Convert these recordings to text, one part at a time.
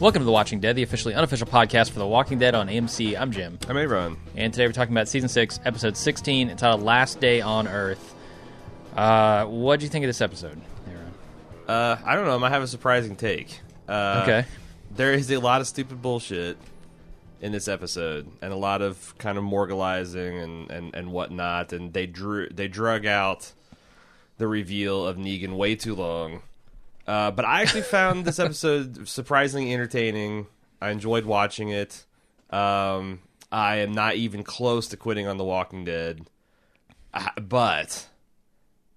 Welcome to The Watching Dead, the officially unofficial podcast for The Walking Dead on AMC. I'm Jim. I'm Aaron. And today we're talking about Season 6, Episode 16, entitled Last Day on Earth. What'd you think of this episode, Aaron? I don't know. I might have a surprising take. Okay. There is a lot of stupid bullshit in this episode, and a lot of kind of moralizing and whatnot, and they drug out the reveal of Negan way too long. But I actually found this episode surprisingly entertaining. I enjoyed watching it. I am not even close to quitting on The Walking Dead. But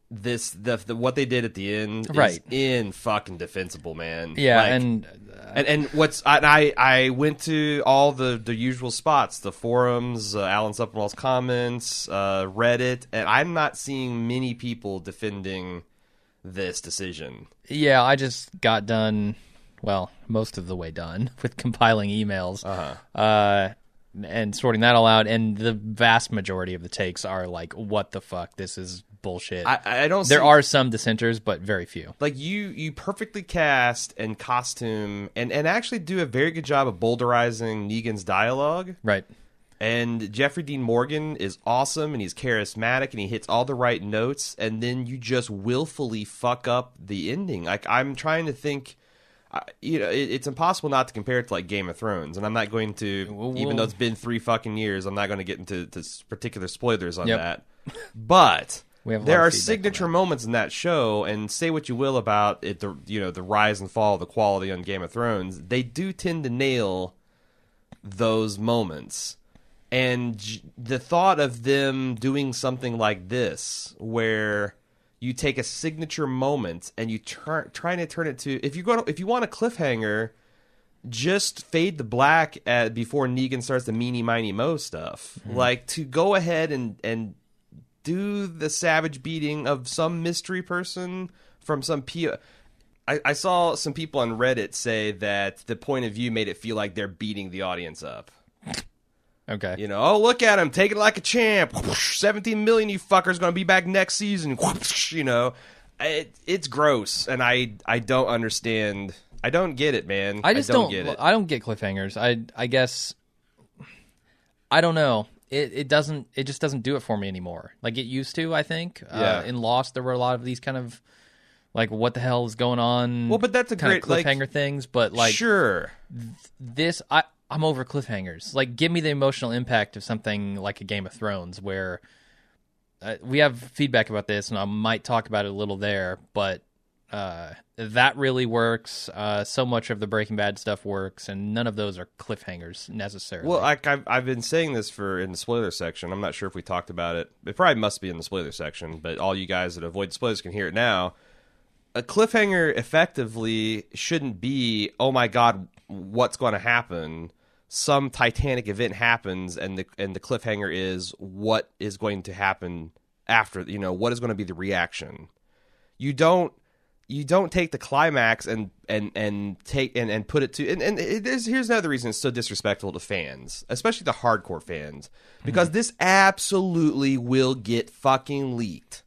the what they did at the end is fucking defensible, man. Yeah, like, and what's I went to all the usual spots, the forums, Alan Sepinwall's comments, Reddit, and I'm not seeing many people defending this decision. Yeah, I just got done, well, most of the way done with compiling emails and sorting that all out, and the vast majority of the takes are like, what the fuck, this is bullshit. I don't There are some dissenters, but very few. Like, you perfectly cast and costume and actually do a very good job of boulderizing Negan's dialogue. Right. And Jeffrey Dean Morgan is awesome, and he's charismatic, and he hits all the right notes, and then you just willfully fuck up the ending. Like, I'm trying to think, it's impossible not to compare it to, like, Game of Thrones, and I'm not going to, even though it's been 3 fucking years, I'm not going to get into particular spoilers on that. But there are signature moments in that show, and say what you will about it, the rise and fall of the quality on Game of Thrones, they do tend to nail those moments. And the thought of them doing something like this, where you take a signature moment and you trying to turn it to, if you want a cliffhanger, just fade the black before Negan starts the meanie miny mo stuff. Mm-hmm. Like, to go ahead and do the savage beating of some mystery person from some I saw some people on Reddit say that the point of view made it feel like they're beating the audience up. Okay. You know, oh, look at him, take it like a champ. 17 million, you fuckers, going to be back next season. You know, it's gross, and I don't understand. I don't get it, man. I don't get it. I don't get cliffhangers. I guess, I don't know. It just doesn't do it for me anymore. Like it used to, I think. Yeah. In Lost, there were a lot of these kind of, like, what the hell is going on? Well, but that's a kind great of cliffhanger things. But like, sure, I'm over cliffhangers. Like, give me the emotional impact of something like a Game of Thrones, where we have feedback about this, and I might talk about it a little there, but that really works. So much of the Breaking Bad stuff works, and none of those are cliffhangers necessarily. Well, I've been saying this in the spoiler section. I'm not sure if we talked about it. It probably must be in the spoiler section, but all you guys that avoid spoilers can hear it now. A cliffhanger effectively shouldn't be, oh my god, what's going to happen? Some titanic event happens, and the cliffhanger is what is going to happen after. You know, what is going to be the reaction? You don't take the climax and put it to and here's another reason it's so disrespectful to fans, especially the hardcore fans, because this absolutely will get fucking leaked.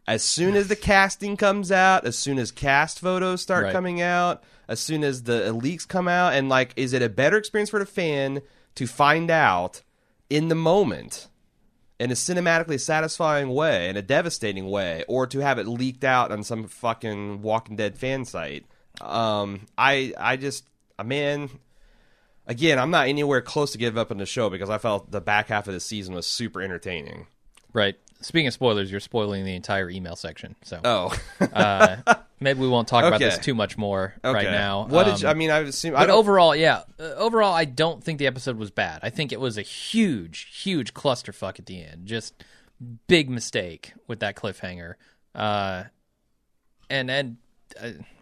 As soon as the casting comes out, as soon as cast photos start coming out, as soon as the leaks come out, and like, is it a better experience for the fan to find out in the moment in a cinematically satisfying way, in a devastating way, or to have it leaked out on some fucking Walking Dead fan site? Man, again, I'm not anywhere close to give up on the show because I felt the back half of the season was super entertaining. Right. Speaking of spoilers, you're spoiling the entire email section. So, maybe we won't talk about this too much more right now. What did I assume? But overall, overall, I don't think the episode was bad. I think it was a huge, huge clusterfuck at the end. Just big mistake with that cliffhanger.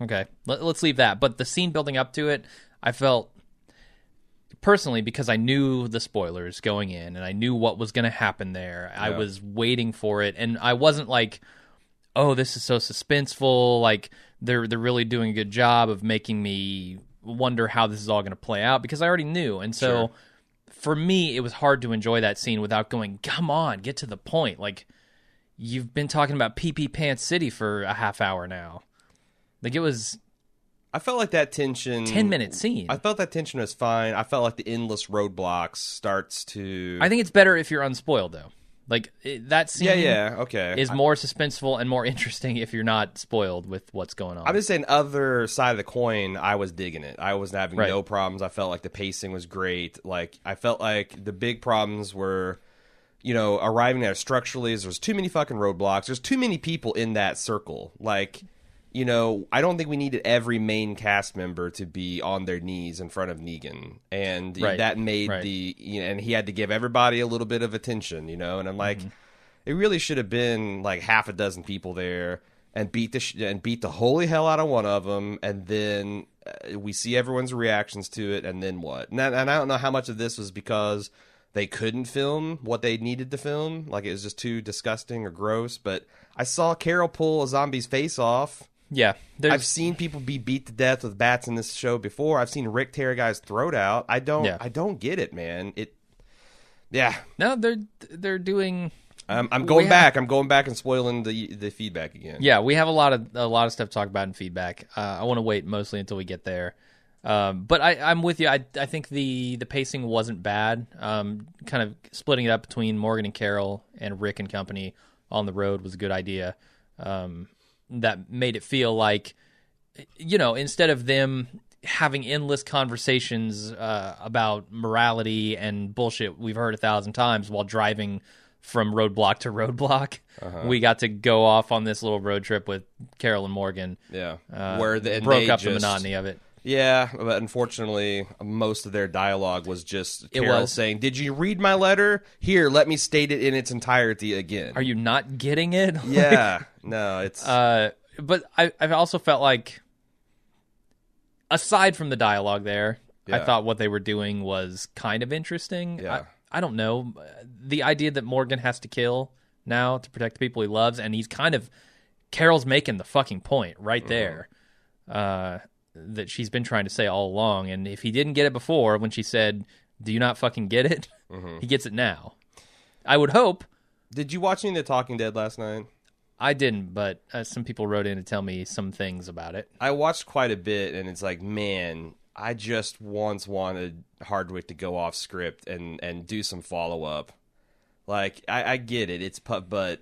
Okay, let's leave that. But the scene building up to it, I felt, personally, because I knew the spoilers going in and I knew what was going to happen there, I was waiting for it, and I wasn't like, oh, this is so suspenseful, like they're really doing a good job of making me wonder how this is all going to play out, because I already knew. And so for me, it was hard to enjoy that scene without going, come on, get to the point. Like, you've been talking about Pee-Pee Pants City for a half hour now. Like, it was... I felt like that tension... 10-minute scene. I felt that tension was fine. I felt like the endless roadblocks starts to... I think it's better if you're unspoiled, though. Like, that scene okay. is more suspenseful and more interesting if you're not spoiled with what's going on. I'm just saying, other side of the coin, I was digging it. I was having no problems. I felt like the pacing was great. Like, I felt like the big problems were, arriving there structurally. There's too many fucking roadblocks. There's too many people in that circle. Like... I don't think we needed every main cast member to be on their knees in front of Negan. And that made and he had to give everybody a little bit of attention, and I'm like, it really should have been like half a dozen people there and beat the holy hell out of one of them. And then we see everyone's reactions to it. And then what? And I don't know how much of this was because they couldn't film what they needed to film. Like it was just too disgusting or gross. But I saw Carol pull a zombie's face off. Yeah, I've seen people be beat to death with bats in this show before. I've seen Rick tear a guy's throat out. I don't get it, man. No, they're doing. I'm going back. I'm going back and spoiling the feedback again. Yeah, we have a lot of stuff to talk about in feedback. I want to wait mostly until we get there. But I'm with you. I think the pacing wasn't bad. Kind of splitting it up between Morgan and Carol and Rick and company on the road was a good idea. That made it feel like, instead of them having endless conversations about morality and bullshit we've heard 1,000 times while driving from roadblock to roadblock, we got to go off on this little road trip with Carol and Morgan. Yeah, where they broke up the monotony of it. Yeah, but unfortunately, most of their dialogue was just Carol saying, "Did you read my letter? Here, let me state it in its entirety again." Are you not getting it? Yeah, no, it's... But I've also felt like, aside from the dialogue there, I thought what they were doing was kind of interesting. Yeah. I don't know. The idea that Morgan has to kill now to protect the people he loves, and he's kind of... Carol's making the fucking point right there. That she's been trying to say all along, and if he didn't get it before when she said, "Do you not fucking get it?" He gets it now. I would hope. Did you watch any of The Talking Dead last night? I didn't, but some people wrote in to tell me some things about it. I watched quite a bit, and it's like, man, I just once wanted Hardwick to go off script and do some follow-up. Like, I get it, but...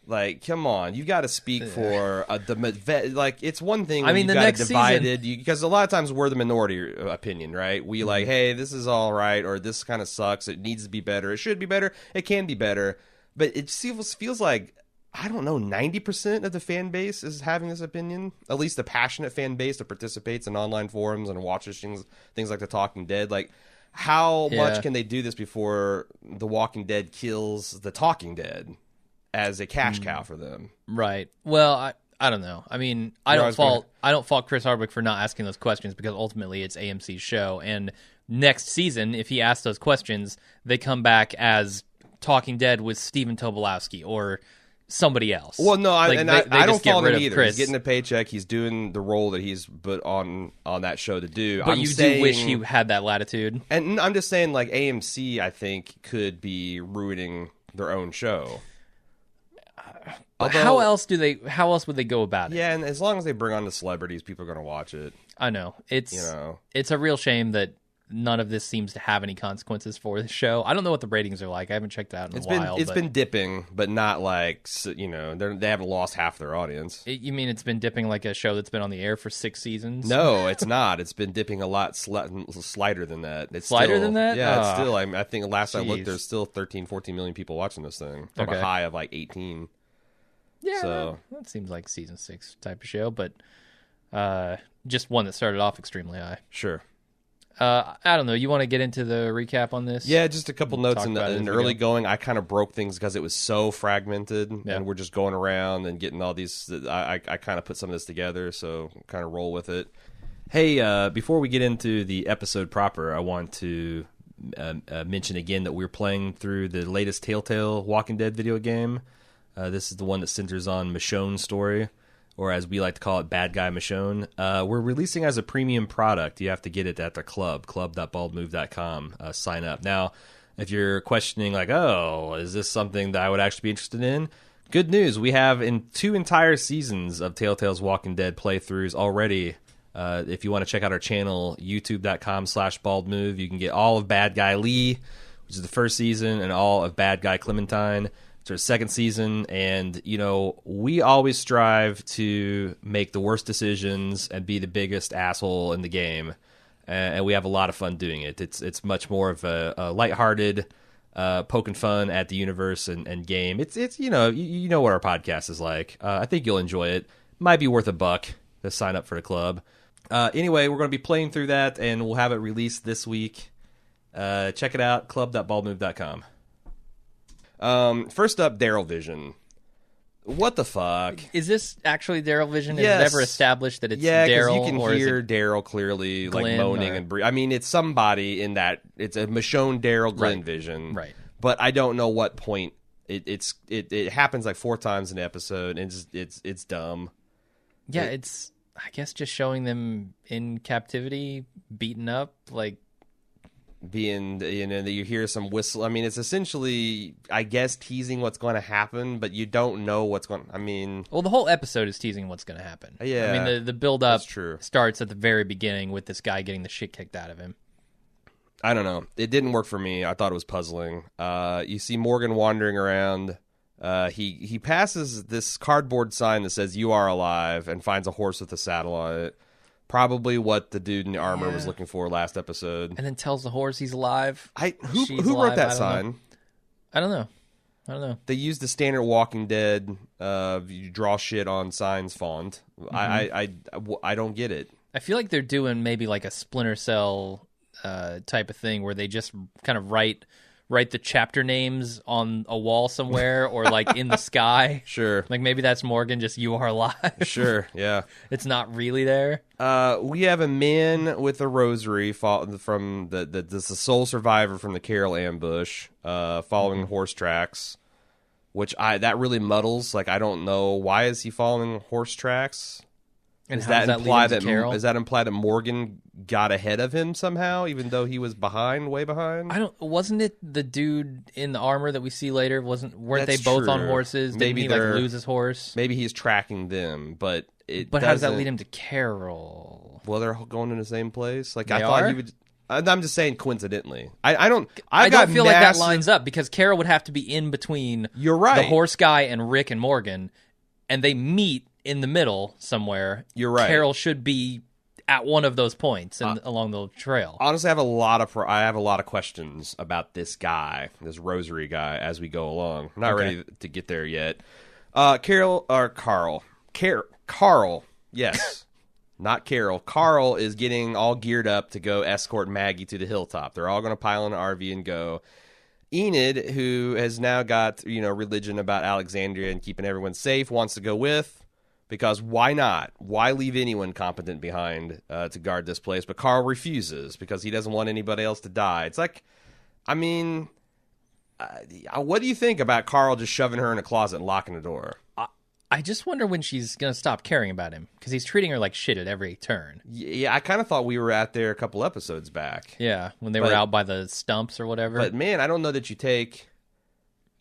Like, come on, you got to speak for like, it's one thing when you've got it divided, because a lot of times we're the minority opinion, right? We like, hey, this is all right, or this kind of sucks, it needs to be better, it should be better, it can be better, but it feels like, I don't know, 90% of the fan base is having this opinion, at least the passionate fan base that participates in online forums and watches things like The Talking Dead. Like, how much can they do this before The Walking Dead kills The Talking Dead as a cash cow for them? Right. Well, I don't know. I mean, I don't fault Chris Hardwick for not asking those questions, because ultimately it's AMC's show, and next season, if he asks those questions, they come back as Talking Dead with Stephen Tobolowsky or somebody else. Well, no, I don't fault him either. Chris. He's getting a paycheck. He's doing the role that he's put on that show to do. But you do wish he had that latitude. And I'm just saying, like, AMC, I think, could be ruining their own show. Although, how else would they go about it? Yeah, and as long as they bring on the celebrities, people are going to watch it. I know. It's a real shame that none of this seems to have any consequences for the show. I don't know what the ratings are like. I haven't checked it out in a while. It's been dipping, but not like, they haven't lost half their audience. You mean it's been dipping like a show that's been on the air for 6 seasons? No, it's not. It's been dipping a lot slighter than that. It's slighter still, than that? Yeah, it's still. I think last I looked, there's still 13, 14 million people watching this thing from a high of like 18. Yeah, so that seems like season 6 type of show, but just one that started off extremely high. Sure. I don't know. You want to get into the recap on this? Yeah, just a couple notes in the early going. I kind of broke things because it was so fragmented, and we're just going around and getting all these. I kind of put some of this together, so kind of roll with it. Hey, before we get into the episode proper, I want to mention again that we're playing through the latest Telltale Walking Dead video game. This is the one that centers on Michonne's story. or as we like to call it, Bad Guy Michonne. We're releasing as a premium product. You have to get it at the club.baldmove.com. Sign up. Now, if you're questioning, like, oh, is this something that I would actually be interested in? Good news. We have 2 entire seasons of Telltale's Walking Dead playthroughs already. If you want to check out our channel, youtube.com/baldmove, you can get all of Bad Guy Lee, which is the first season, and all of Bad Guy Clementine, which is the second season. And, you know, we always strive to make the worst decisions and be the biggest asshole in the game. And we have a lot of fun doing it. It's much more of a lighthearted, poking fun at the universe and game. It's you know what our podcast is like. I think you'll enjoy it. Might be worth $1 to sign up for the club. Anyway, we're going to be playing through that, and we'll have it released this week. Check it out, club.baldmove.com. First up, Daryl Vision. What the fuck? Is this actually Daryl Vision? Yes. Is it ever established that it's Daryl? Daryl? You can or hear is it Daryl clearly, like Glenn moaning or... and breathing. I mean, it's somebody in that. It's a Michonne Daryl Glenn Right. Vision, Right. But I don't know what point it happens like 4 times an episode, and it's dumb. Yeah, it's I guess just showing them in captivity, beaten up, like Being, you know, that you hear some whistle. I mean, it's essentially, I guess, teasing what's going to happen, but you don't know what's going. I mean, well, the whole episode is teasing what's going to happen. Yeah, I mean the build up that's true. starts at the very beginning with this guy getting the shit kicked out of him. I don't know. It didn't work for me. I thought it was puzzling. You see Morgan wandering around. He passes this cardboard sign that says "You are alive" and finds a horse with a saddle on it. Probably what the dude in the armor was looking for last episode. And then tells the horse he's alive. Who She's wrote alive, that I sign? I don't know. They used the standard Walking Dead. You draw shit on signs font. Mm-hmm. I don't get it. I feel like they're doing maybe like a Splinter Cell type of thing where they just kind of write the chapter names on a wall somewhere or like in the sky. Sure. Like maybe that's Morgan, just "You are alive." Sure, yeah. It's not really there. We have a man with a rosary from the sole survivor from the Carol ambush, following horse tracks, which that really muddles. Like, I don't know, why is he following horse tracks? And Does how does that that imply lead into Carol? Does that imply that Morgan got ahead of him somehow, even though he was way behind? Wasn't it the dude in the armor that we see later? Weren't That's they both true. on horses? Didn't Maybe he like they're- lose his horse? Maybe he's tracking them, but But how does that lead him to Carol? Well, they're going in the same place. Like, They I thought are? he would. I'm just saying coincidentally. I don't. I got don't feel like that massive- lines up because Carol would have to be in between You're right. the horse guy and Rick and Morgan, and they meet in the middle somewhere. You're right. Carol should be at one of those points along the trail. Honestly, I have a lot of questions about this guy, this rosary guy, as we go along. I'm not ready to get there yet. Carol, yes, not Carol. Carl is getting all geared up to go escort Maggie to the hilltop. They're all going to pile in an RV and go. Enid, who has now got religion about Alexandria and keeping everyone safe, wants to go with. Because why not? Why leave anyone competent behind to guard this place? But Carl refuses because he doesn't want anybody else to die. It's like, I mean, what do you think about Carl just shoving her in a closet and locking the door? I just wonder when she's going to stop caring about him because he's treating her like shit at every turn. Yeah, I kind of thought we were out there a couple episodes back. Yeah, when they were out by the stumps or whatever. But man, I don't know that you take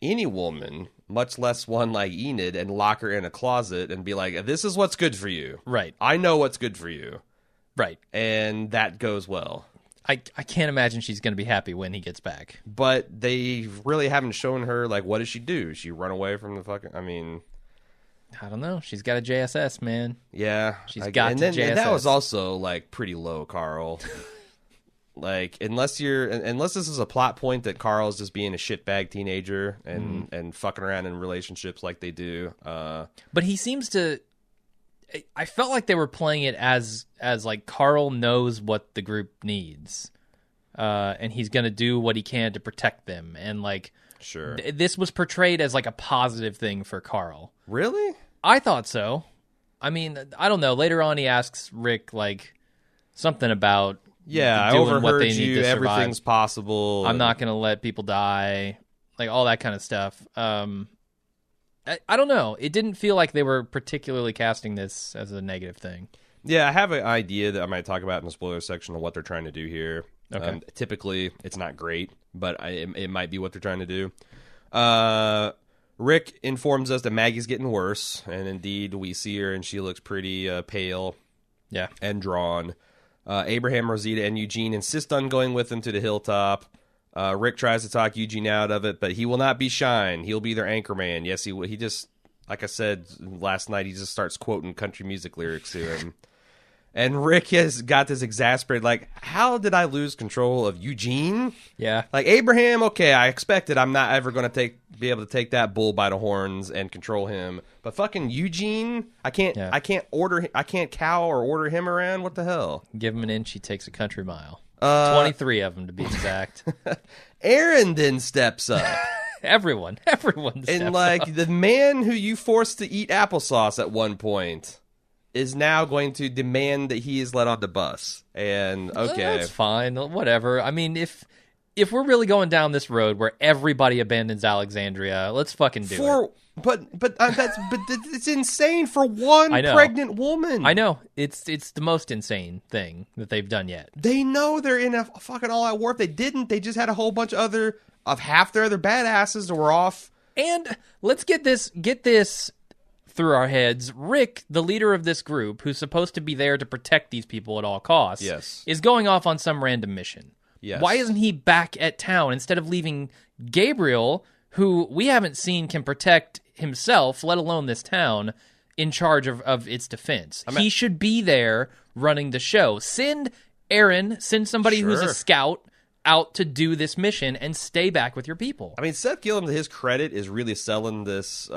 any woman, much less one like Enid, and lock her in a closet and be like, this is what's good for you. Right. I know what's good for you. Right. And that goes well. I can't imagine she's going to be happy when he gets back. But they really haven't shown her, like, what does she do? She run away from the fucking, I mean... I don't know. She's got a JSS, man. Yeah. She's got and to then, JSS. And that was also, like, pretty low, Carl. Like, unless this is a plot point that Carl's just being a shitbag teenager and fucking around in relationships like they do. But he seems to... I felt like they were playing it as like Carl knows what the group needs. And he's going to do what he can to protect them. And, like... Sure. This was portrayed as, like, a positive thing for Carl. Really? I thought so. I mean, I don't know. Later on, he asks Rick, like, something about... Yeah, I doing overheard what they need you. to survive. Everything's possible. I'm not going to let people die, like all that kind of stuff. I don't know. It didn't feel like they were particularly casting this as a negative thing. Yeah, I have an idea that I might talk about in the spoiler section of what they're trying to do here. Okay. Typically, it's not great, but it might be what they're trying to do. Rick informs us that Maggie's getting worse, and indeed, we see her, and she looks pretty pale and drawn. Abraham, Rosita, and Eugene insist on going with him to the hilltop. Rick tries to talk Eugene out of it, but he will not be Shine. He'll be their anchor man. Yes, he will. He just, like I said last night, he just starts quoting country music lyrics to him. And Rick has got this exasperated, like, how did I lose control of Eugene? Yeah. Like, Abraham, okay, I expected I'm not ever going to be able to take that bull by the horns and control him. But fucking Eugene, I can't cow or order him around. What the hell? Give him an inch, he takes a country mile. 23 of them, to be exact. Aaron then steps up. Everyone steps And, like, up. the man who you forced to eat applesauce at one point is now going to demand that he is let on the bus. And, okay. That's fine. Whatever. I mean, if we're really going down this road where everybody abandons Alexandria, let's fucking do it. But it's insane for one pregnant woman. I know. It's the most insane thing that they've done yet. They know they're in a fucking all-out war. If they didn't, they just had a whole bunch of half their other badasses that were off. And let's get this through our heads. Rick, the leader of this group, who's supposed to be there to protect these people at all costs, is going off on some random mission. Yes. Why isn't he back at town instead of leaving Gabriel, who we haven't seen can protect himself, let alone this town, in charge of its defense? He should be there running the show. Send somebody who's a scout out to do this mission and stay back with your people. I mean, Seth Gillum, to his credit, is really selling this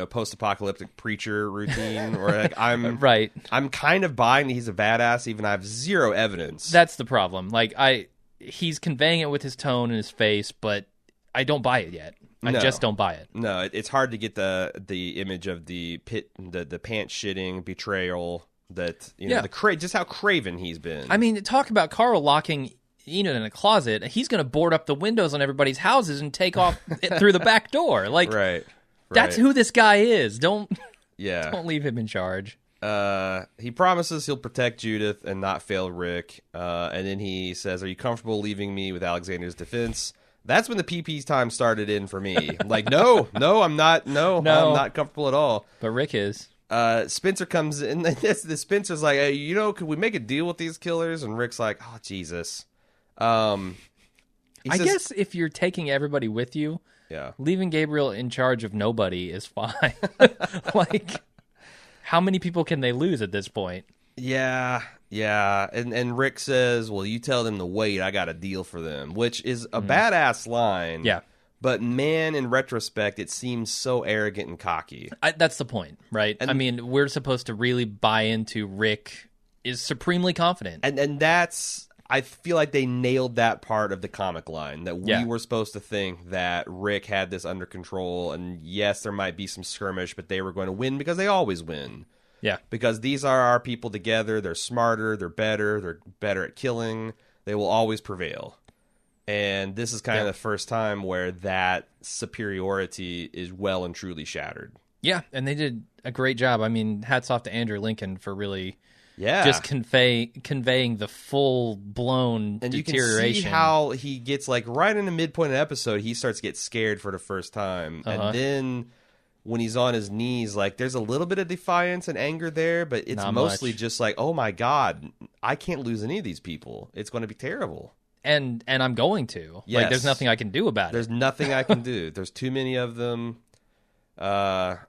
post-apocalyptic preacher routine, or like I'm kind of buying that he's a badass, even I have zero evidence. That's the problem. Like he's conveying it with his tone and his face, but I don't buy it yet. I just don't buy it. No, it's hard to get the image of the pants shitting betrayal that just how craven he's been. I mean, talk about Carl locking Enid in a closet. He's going to board up the windows on everybody's houses and take off through the back door. Like right. That's who this guy is. Don't leave him in charge. He promises he'll protect Judith and not fail Rick. And then he says, "Are you comfortable leaving me with Alexander's defense?" That's when the PP time started in for me. I'm like, no, I'm not. No, I'm not comfortable at all. But Rick is. Spencer comes in. The Spencer's like, "Hey, could we make a deal with these killers?" And Rick's like, "Oh, Jesus." I guess if you're taking everybody with you, leaving Gabriel in charge of nobody is fine. Like, how many people can they lose at this point? Yeah. And Rick says, "Well, you tell them to wait. I got a deal for them," which is a badass line. Yeah. But man, in retrospect, it seems so arrogant and cocky. That's the point, right? I mean, we're supposed to really buy into Rick is supremely confident. And that's... I feel like they nailed that part of the comic line, that we were supposed to think that Rick had this under control, and yes, there might be some skirmish, but they were going to win because they always win. Yeah. Because these are our people together. They're smarter. They're better at killing. They will always prevail. And this is kind of the first time where that superiority is well and truly shattered. Yeah, and they did a great job. I mean, hats off to Andrew Lincoln for really... just conveying the full-blown deterioration. And you can see how he gets, like, right in the midpoint of the episode, he starts to get scared for the first time. And then when he's on his knees, like, there's a little bit of defiance and anger there, but it's mostly just like, oh my God, I can't lose any of these people. It's going to be terrible. And I'm going to. Yes. Like, there's nothing I can do about it. There's nothing I can do. There's too many of them. But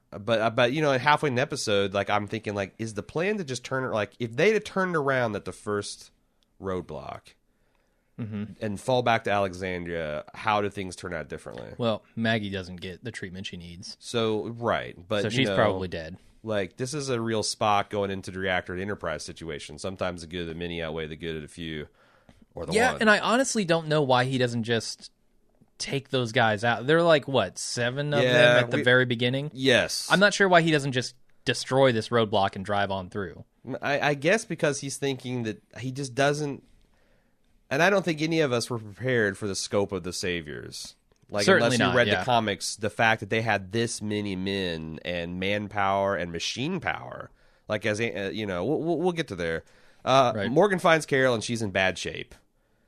halfway in the episode, like, I'm thinking, like, is the plan to just turn it, like, if they'd have turned around at the first roadblock and fall back to Alexandria, how do things turn out differently? Well, Maggie doesn't get the treatment she needs. So she's probably dead. Like, this is a real Spock going into the reactor at Enterprise situation. Sometimes the good of the many outweigh the good of the few, or the one. And I honestly don't know why he doesn't just take those guys out. They're like, what, 7 of them at the very beginning? Yes. I'm not sure why he doesn't just destroy this roadblock and drive on through. I guess because he's thinking that he just doesn't... And I don't think any of us were prepared for the scope of the Saviors. Like, Certainly unless you not, read yeah. the comics, the fact that they had this many men and manpower and machine power, like as you know, we'll get to there. Right. Morgan finds Carol and she's in bad shape.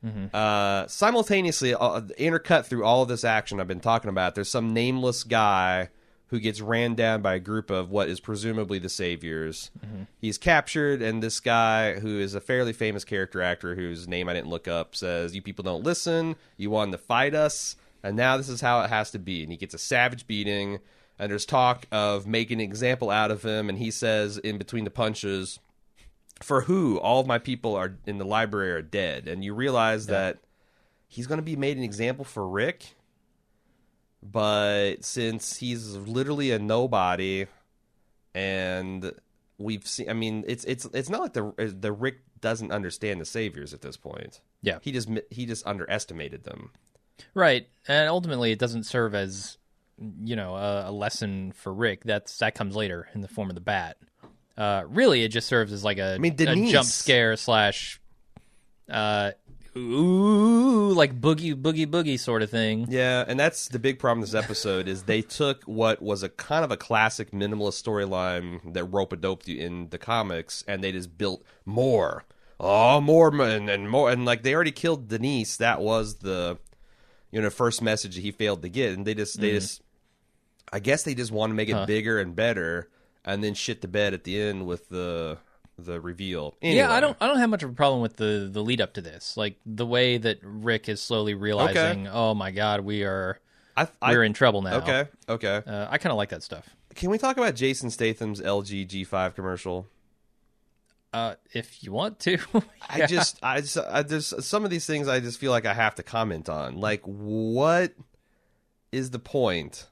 Simultaneously, intercut through all of this action I've been talking about, there's some nameless guy who gets ran down by a group of what is presumably the Saviors. He's captured, and this guy, who is a fairly famous character actor whose name I didn't look up, says, "You people don't listen. You wanted to fight us, and now this is how it has to be." And he gets a savage beating, and there's talk of making an example out of him, and he says in between the punches, "For who? All of my people are in the library are dead." And you realize that he's going to be made an example for Rick, but since he's literally a nobody, and we've seen, I mean, it's not like the Rick doesn't understand the Saviors at this point. Yeah. He just underestimated them. Right, and ultimately it doesn't serve as, you know, a lesson for Rick. That comes later in the form of the bat. Really, it just serves as like a jump scare slash, ooh, like boogie sort of thing. Yeah, and that's the big problem with this episode is they took what was a kind of a classic minimalist storyline that rope-a-doped you in the comics, and they just built more. Oh, more and more, and like they already killed Denise. That was the, you know, first message that he failed to get, and they just I guess they just want to make it bigger and better, and then shit the bed at the end with the reveal. Anyway. Yeah, I don't have much of a problem with the lead up to this. Like the way that Rick is slowly realizing, oh my god, we're in trouble now. Okay. I kind of like that stuff. Can we talk about Jason Statham's LG G5 commercial? If you want to. I there's some of these things I just feel like I have to comment on. Like, what is the point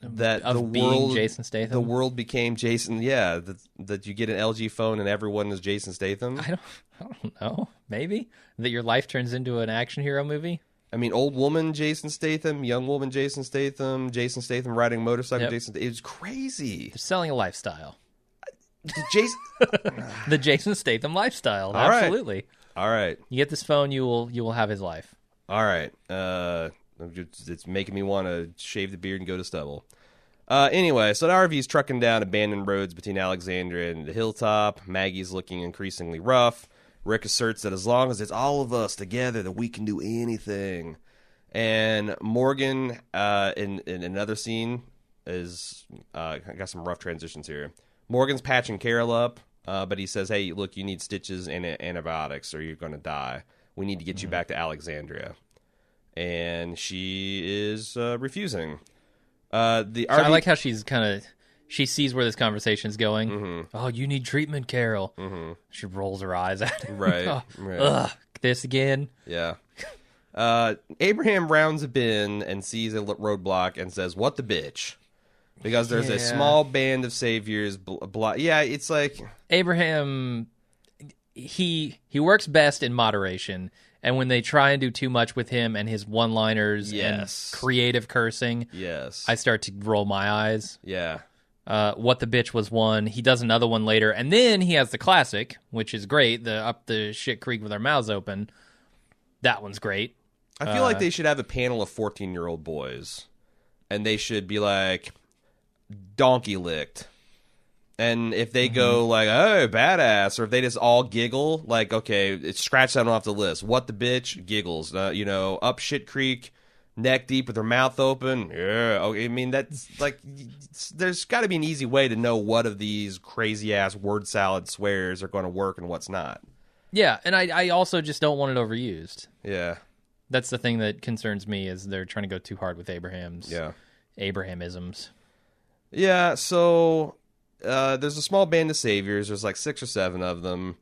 that of being Jason Statham? The world became Jason. Yeah, that you get an LG phone and everyone is Jason Statham. I don't know. Maybe that your life turns into an action hero movie. I mean, old woman Jason Statham, young woman Jason Statham riding a motorcycle. Yep. Jason. It was crazy. They're selling a lifestyle. The Jason Statham lifestyle. All Absolutely. All right. You get this phone, you will have his life. All right. It's making me want to shave the beard and go to stubble. Anyway, so the RV's trucking down abandoned roads between Alexandria and the hilltop. Maggie's looking increasingly rough. Rick asserts that as long as it's all of us together, that we can do anything. And Morgan, in another scene, is I got some rough transitions here. Morgan's patching Carol up, but he says, "Hey, look, you need stitches and antibiotics, or you're going to die. We need to get you back to Alexandria." And she is refusing. I like how she's she sees where this conversation's going. Mm-hmm. Oh, you need treatment, Carol. Mm-hmm. She rolls her eyes at him. Right. Right. Ugh, this again. Yeah. Abraham rounds a bend and sees a roadblock and says, "What the bitch?" Because there's a small band of saviors. Yeah, it's like Abraham. He works best in moderation, and when they try and do too much with him and his one-liners and creative cursing, I start to roll my eyes. Yeah. What the bitch was one. He does another one later, and then he has the classic, which is great. The up the shit creek with our mouths open. That one's great. I feel like they should have a panel of 14-year-old boys, and they should be like, donkey licked. And if they go like, "Oh, badass," or if they just all giggle, like, okay, scratch that one off the list. What the bitch? Giggles. Up shit creek, neck deep with her mouth open. Yeah. Okay, I mean, that's like, there's got to be an easy way to know what of these crazy ass word salad swears are going to work and what's not. Yeah, and I also just don't want it overused. Yeah. That's the thing that concerns me, is they're trying to go too hard with Abrahamisms. Yeah, so there's a small band of saviors. There's like 6 or 7 of them.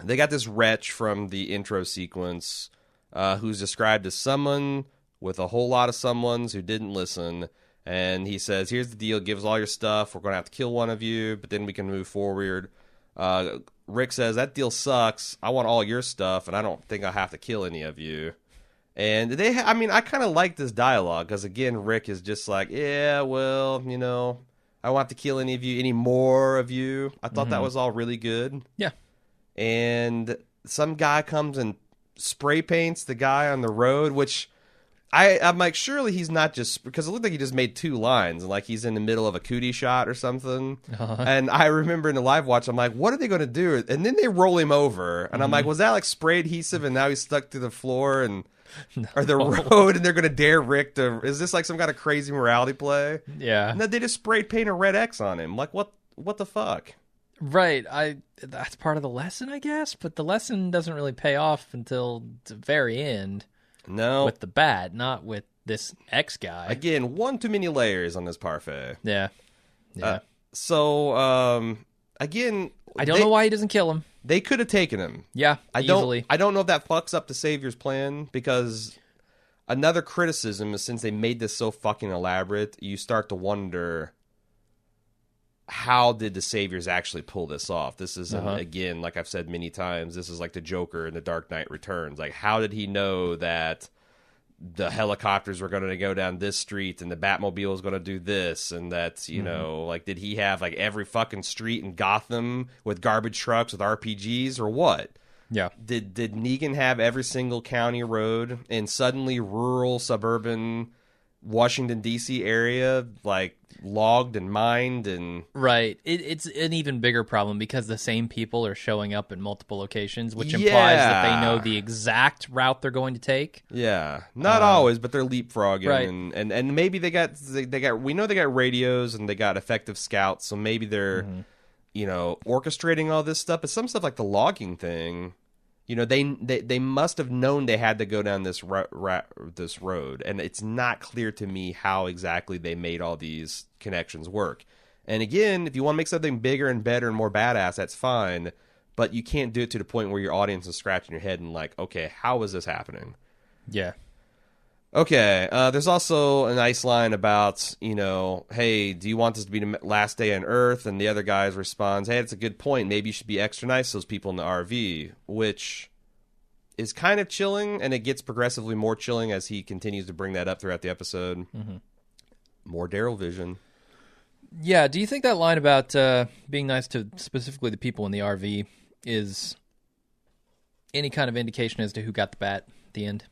They got this wretch from the intro sequence who's described as someone with a whole lot of someones who didn't listen. And he says, "Here's the deal. Give us all your stuff. We're going to have to kill one of you, but then we can move forward." Rick says, "That deal sucks. I want all your stuff, and I don't think I have to kill any of you." And I kind of like this dialogue because, again, Rick is just like, "Yeah, well, I won't have to kill any more of you." I thought that was all really good. Yeah. And some guy comes and spray paints the guy on the road, which I'm like, surely he's not just, because it looked like he just made 2 lines and like he's in the middle of a cootie shot or something. And I remember in the live watch, I'm like, what are they going to do? And then they roll him over, and I'm like, was that like spray adhesive and now he's stuck to the floor and or the road, and they're going to dare Rick to? Is this like some kind of crazy morality play? Yeah. No, they just sprayed paint a red X on him. Like, what the fuck? Right. That's part of the lesson, I guess, but the lesson doesn't really pay off until the very end. No. With the bat, not with this X guy. Again, one too many layers on this parfait. Yeah. Again, I don't know why he doesn't kill him. They could have taken him. Yeah, easily. I don't know if that fucks up the Savior's plan, because another criticism is, since they made this so fucking elaborate, you start to wonder, how did the Saviors actually pull this off? This is, again, like I've said many times, this is like the Joker in The Dark Knight Returns. Like, how did he know that the helicopters were going to go down this street and the Batmobile was going to do this, and that, you know, like, did he have like every fucking street in Gotham with garbage trucks with RPGs or what? Yeah. Did Negan have every single county road and suddenly rural suburban Washington D.C. area like logged and mined? And right, it's an even bigger problem because the same people are showing up in multiple locations, which implies that they know the exact route they're going to take. Yeah, not always, but they're leapfrogging, right. and maybe they got we know they got radios and they got effective scouts, so maybe they're you know, orchestrating all this stuff. But some stuff like the logging thing, you know, they must have known they had to go down this this road, and it's not clear to me how exactly they made all these connections work. And again, if you want to make something bigger and better and more badass, that's fine, but you can't do it to the point where your audience is scratching your head and like, okay, how is this happening? Yeah. Okay, there's also a nice line about, you know, hey, do you want this to be the last day on Earth? And the other guy responds, hey, that's a good point. Maybe you should be extra nice to those people in the RV, which is kind of chilling, and it gets progressively more chilling as he continues to bring that up throughout the episode. More Daryl vision. Yeah, do you think that line about being nice to specifically the people in the RV is any kind of indication as to who got the bat at the end?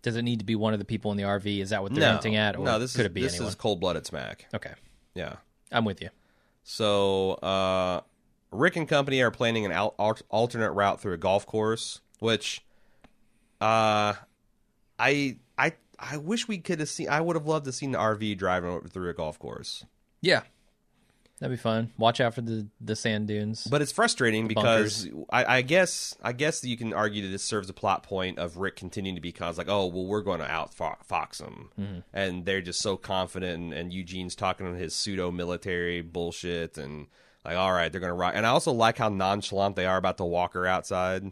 Does it need to be one of the people in the RV? Is that what they're hinting at? Or no, this could it be this anyone? Is cold-blooded smack. Okay. Yeah. I'm with you. So, Rick and company are planning an alternate route through a golf course, which I wish we could have seen. I would have loved to see the RV driving through a golf course. Yeah. That'd be fun. Watch out for the sand dunes. But it's frustrating because I guess you can argue that this serves a plot point of Rick continuing to be like, oh, well, we're going to outfox them. And they're just so confident, and Eugene's talking on his pseudo-military bullshit, and like, all right, they're going to rock. And I also like how nonchalant they are about the walker outside.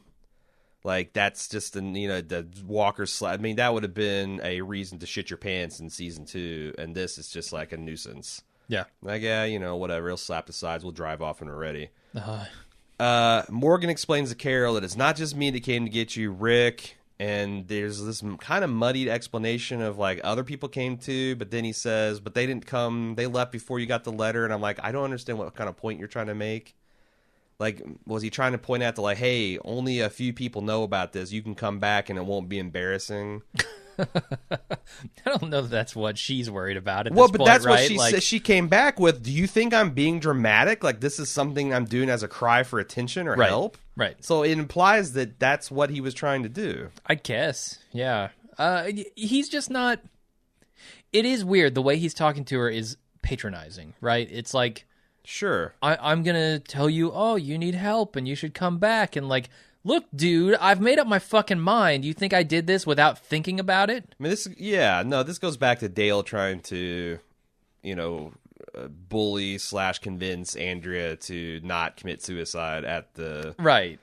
Like, that's just, the walker slap. I mean, that would have been a reason to shit your pants in season 2, and this is just like a nuisance. Yeah. Like, yeah, whatever. He'll slap the sides. We'll drive off when we're ready. Morgan explains to Carol that it's not just me that came to get you, Rick. And there's this kind of muddied explanation of, like, other people came too. But then he says, but they didn't come. They left before you got the letter. And I'm like, I don't understand what kind of point you're trying to make. Like, was he trying to point out to, like, hey, only a few people know about this. You can come back and it won't be embarrassing. I don't know if that's what she's worried about at well, this but point, that's right? what she said. She came back with, do you think I'm being dramatic? Like, this is something I'm doing as a cry for attention or help? Right. So it implies that that's what he was trying to do. I guess, yeah. He's just not... It is weird. The way he's talking to her is patronizing, right? It's like... Sure. I'm going to tell you, oh, you need help and you should come back. And like, look, dude, I've made up my fucking mind. You think I did this without thinking about it? I mean, this goes back to Dale trying to, bully / convince Andrea to not commit suicide at the... Right.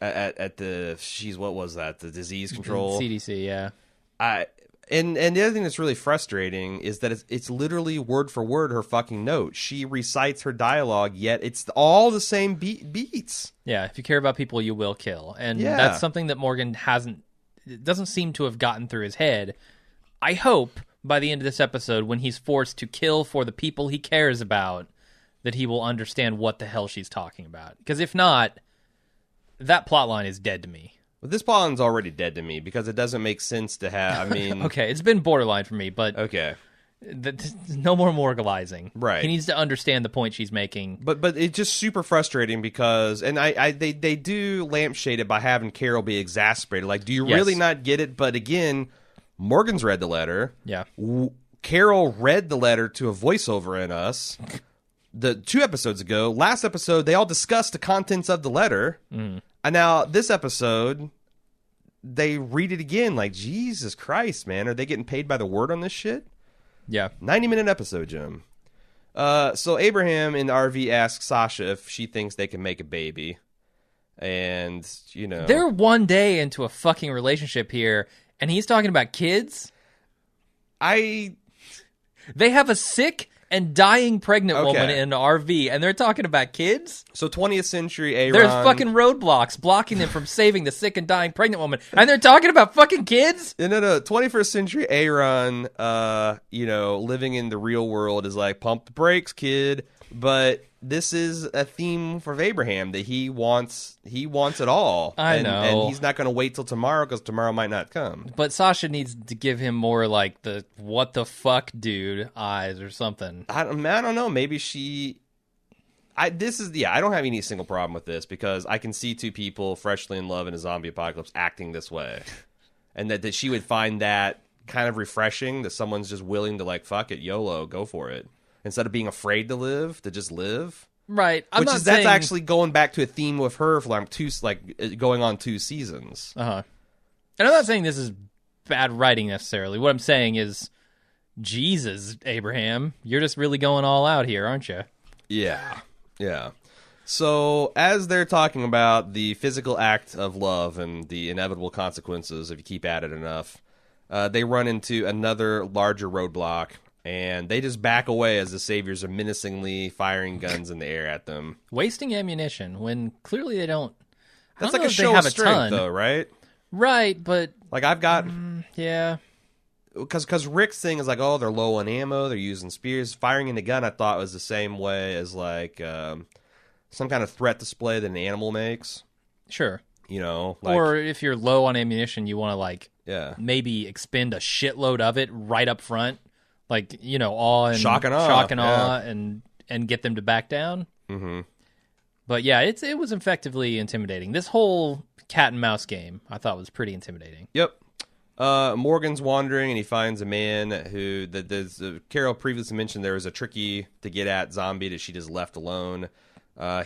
At the... what was that? The disease control? CDC, yeah. And the other thing that's really frustrating is that it's literally word for word her fucking note. She recites her dialogue, yet it's all the same beats. Yeah, if you care about people, you will kill. And that's something that Morgan doesn't seem to have gotten through his head. I hope by the end of this episode, when he's forced to kill for the people he cares about, that he will understand what the hell she's talking about. Because if not, that plotline is dead to me. Well, this plot's already dead to me because it doesn't make sense to have. I mean, Okay, it's been borderline for me, but okay, no more moralizing. Right. He needs to understand the point she's making. but it's just super frustrating because, and they do lampshade it by having Carol be exasperated. Like, do you Yes. really not get it? But again, Morgan's read the letter. Yeah. Carol read the letter to a voiceover in us. The 2 episodes ago, last episode, they all discussed the contents of the letter. And now this episode, they read it again. Like, Jesus Christ, man. Are they getting paid by the word on this shit? Yeah. 90-minute episode, Jim. So Abraham in the RV asks Sasha if she thinks they can make a baby. And, you know. They're one day into a fucking relationship here, and he's talking about kids? They have a sick and dying pregnant woman in an RV, and they're talking about kids? So 20th century Aaron. There's fucking roadblocks blocking them from saving the sick and dying pregnant woman, and they're talking about fucking kids? No. 21st century Aaron, living in the real world is like, pump the brakes, kid. But this is a theme for Abraham that he wants it all. I know. And he's not going to wait till tomorrow because tomorrow might not come. But Sasha needs to give him more like the what the fuck dude eyes or something. I don't know. Maybe I don't have any single problem with this because I can see 2 people freshly in love in a zombie apocalypse acting this way. And that she would find that kind of refreshing that someone's just willing to like, fuck it, YOLO, go for it. Instead of being afraid to live, to just live. Right. That's actually going back to a theme with her for going on 2 seasons. Uh-huh. And I'm not saying this is bad writing necessarily. What I'm saying is, Jesus, Abraham, you're just really going all out here, aren't you? Yeah. So as they're talking about the physical act of love and the inevitable consequences if you keep at it enough, they run into another larger roadblock. And they just back away as the saviors are menacingly firing guns in the air at them. Wasting ammunition when clearly they don't. That's I don't like know a if show they of have strength, though, right? Right, but like I've got, yeah, because Rick's thing is like, oh, they're low on ammo, they're using spears, firing in the gun. I thought was the same way as like some kind of threat display that an animal makes. Sure, or if you're low on ammunition, you want to maybe expend a shitload of it right up front. Like, awe and shock and awe and get them to back down. Mm-hmm. But yeah, it was effectively intimidating. This whole cat and mouse game I thought was pretty intimidating. Yep. Morgan's wandering and he finds a man who Carol previously mentioned there was a tricky to get at zombie that she just left alone.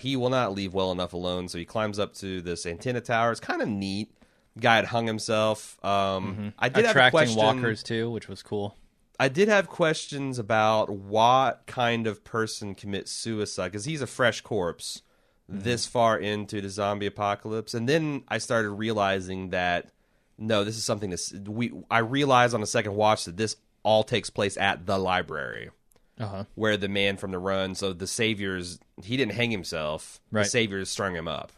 He will not leave well enough alone, so he climbs up to this antenna tower. It's kind of neat. Guy had hung himself. I did have a question. Walkers too, which was cool. I did have questions about what kind of person commits suicide, because he's a fresh corpse this far into the zombie apocalypse. And then I started realizing that, no, this is something I realized on the second watch that this all takes place at the library, where the man from the run, so the saviors, he didn't hang himself, right. The saviors strung him up.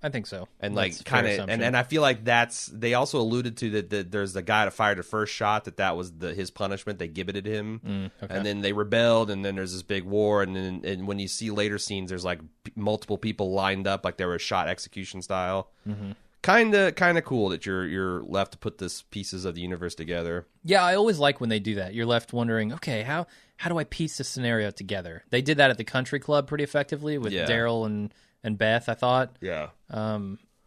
I think so. And like kind of, and I feel like they also alluded to that there's the guy that fired the first shot that was his punishment. They gibbeted him, and then they rebelled, and then there's this big war, and when you see later scenes, there's like multiple people lined up like they were shot execution style. Kind of cool that you're left to put this pieces of the universe together. Yeah, I always like when they do that. You're left wondering, okay, how do I piece this scenario together? They did that at the country club pretty effectively with Daryl and Beth, I thought. Yeah.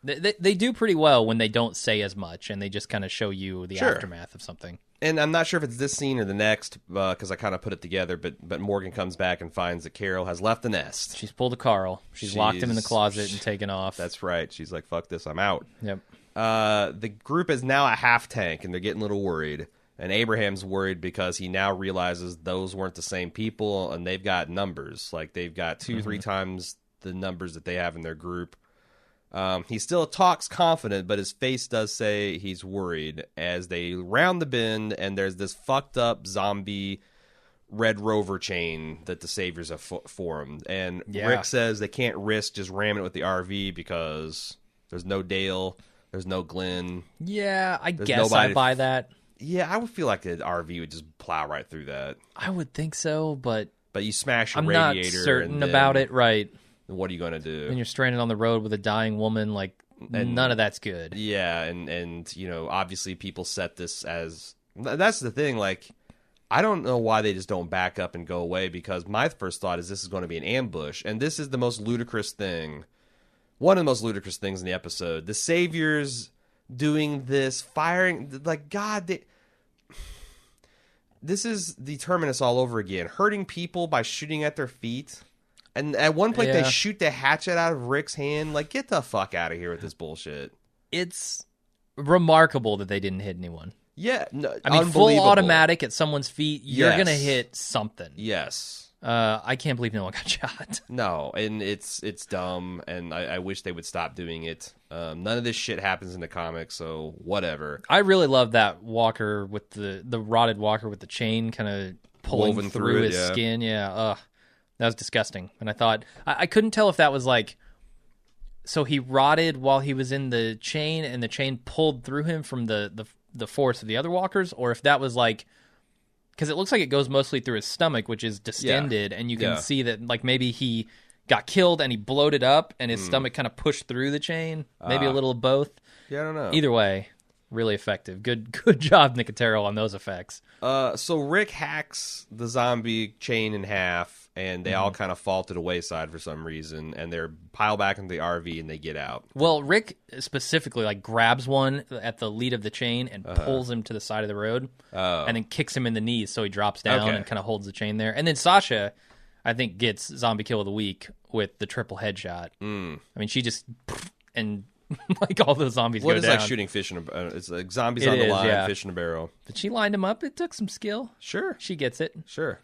They do pretty well when they don't say as much and they just kind of show you the aftermath of something. And I'm not sure if it's this scene or the next because I kind of put it together, but Morgan comes back and finds that Carol has left the nest. She's pulled a Carl. She's locked him in the closet and taken off. That's right. She's like, fuck this, I'm out. Yep. The group is now a half tank and they're getting a little worried. And Abraham's worried because he now realizes those weren't the same people and they've got numbers. Like they've got 2-3 times the numbers that they have in their group. He still talks confident, but his face does say he's worried as they round the bend and there's this fucked up zombie Red Rover chain that the Saviors have formed. And Rick says they can't risk just ramming it with the RV because there's no Dale, there's no Glenn. Yeah, I guess I buy that. Yeah, I would feel like an RV would just plow right through that. I would think so, but you smash your I'm radiator. not certain about it, right? What are you going to do? When you're stranded on the road with a dying woman, like, None of that's good. Yeah, and you know, obviously people set this as... That's the thing, like, I don't know why they just don't back up and go away, because my first thought is this is going to be an ambush, and this is the most ludicrous thing. One of the most ludicrous things in the episode. The Saviors doing this, firing, like, God, this is the Terminus all over again. Hurting people by shooting at their feet. And at one point, they shoot the hatchet out of Rick's hand. Like, get the fuck out of here with this bullshit. It's remarkable that they didn't hit anyone. Yeah, no, I mean, full automatic at someone's feet, you're going to hit something. Yes. I can't believe no one got shot. No, and it's dumb, and I wish they would stop doing it. None of this shit happens in the comics, so whatever. I really love that walker with the rotted walker with the chain kind of pulling Woven through it, his skin. Yeah, ugh, that was disgusting. And I thought, I couldn't tell if that was like, so he rotted while he was in the chain, and the chain pulled through him from the force of the other walkers, or if that was like, because it looks like it goes mostly through his stomach, which is distended, and you can see that like maybe he got killed and he bloated up, and his stomach kind of pushed through the chain. Maybe a little of both. Yeah, I don't know. Either way, really effective. Good job, Nicotero, on those effects. So Rick hacks the zombie chain in half, and they all kind of fall to the wayside for some reason, and they're piled back into the RV, and they get out. Well, Rick specifically like grabs one at the lead of the chain and pulls him to the side of the road, and then kicks him in the knees so he drops down and kind of holds the chain there. And then Sasha, I think, gets zombie kill of the week with the triple headshot. I mean, she just and like all those zombies go down. What is like shooting fish in a... it's like zombies on the line, fish in a barrel. But she lined him up. It took some skill. Sure. She gets it. Sure.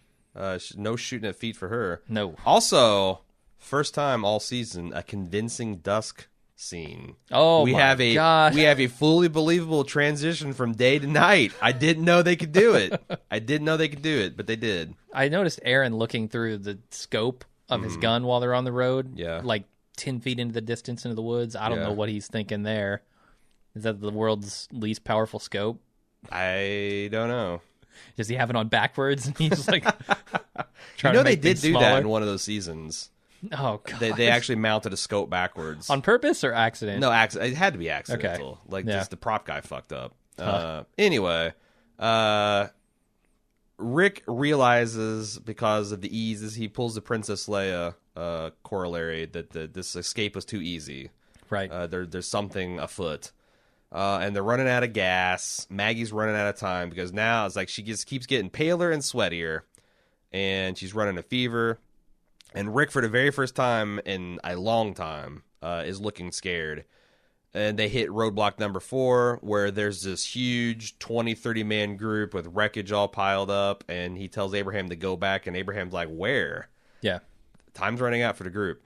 No shooting at feet for her. No. Also, first time all season, a convincing dusk scene. Oh, we have a fully believable transition from day to night. I didn't know they could do it. But they did. I noticed Aaron looking through the scope of his gun while they're on the road. Yeah. Like 10 feet into the distance into the woods. I don't know what he's thinking there. Is that the world's least powerful scope? I don't know. Does he have it on backwards? And he's like trying to make they did do smaller? that in one of those seasons. Oh, God. They actually mounted a scope backwards. On purpose or accident? No, it had to be accidental. Okay. Like, just the prop guy fucked up. Anyway, Rick realizes, because of the ease, as he pulls the Princess Leia corollary, that this escape was too easy. Right. There's something afoot. And they're running out of gas. Maggie's running out of time, because now it's like she just keeps getting paler and sweatier, and she's running a fever. And Rick, for the very first time in a long time, is looking scared. And they hit roadblock number 4, where there's this huge 20, 30-man group with wreckage all piled up, and he tells Abraham to go back, and Abraham's like, where? Yeah. Time's running out for the group.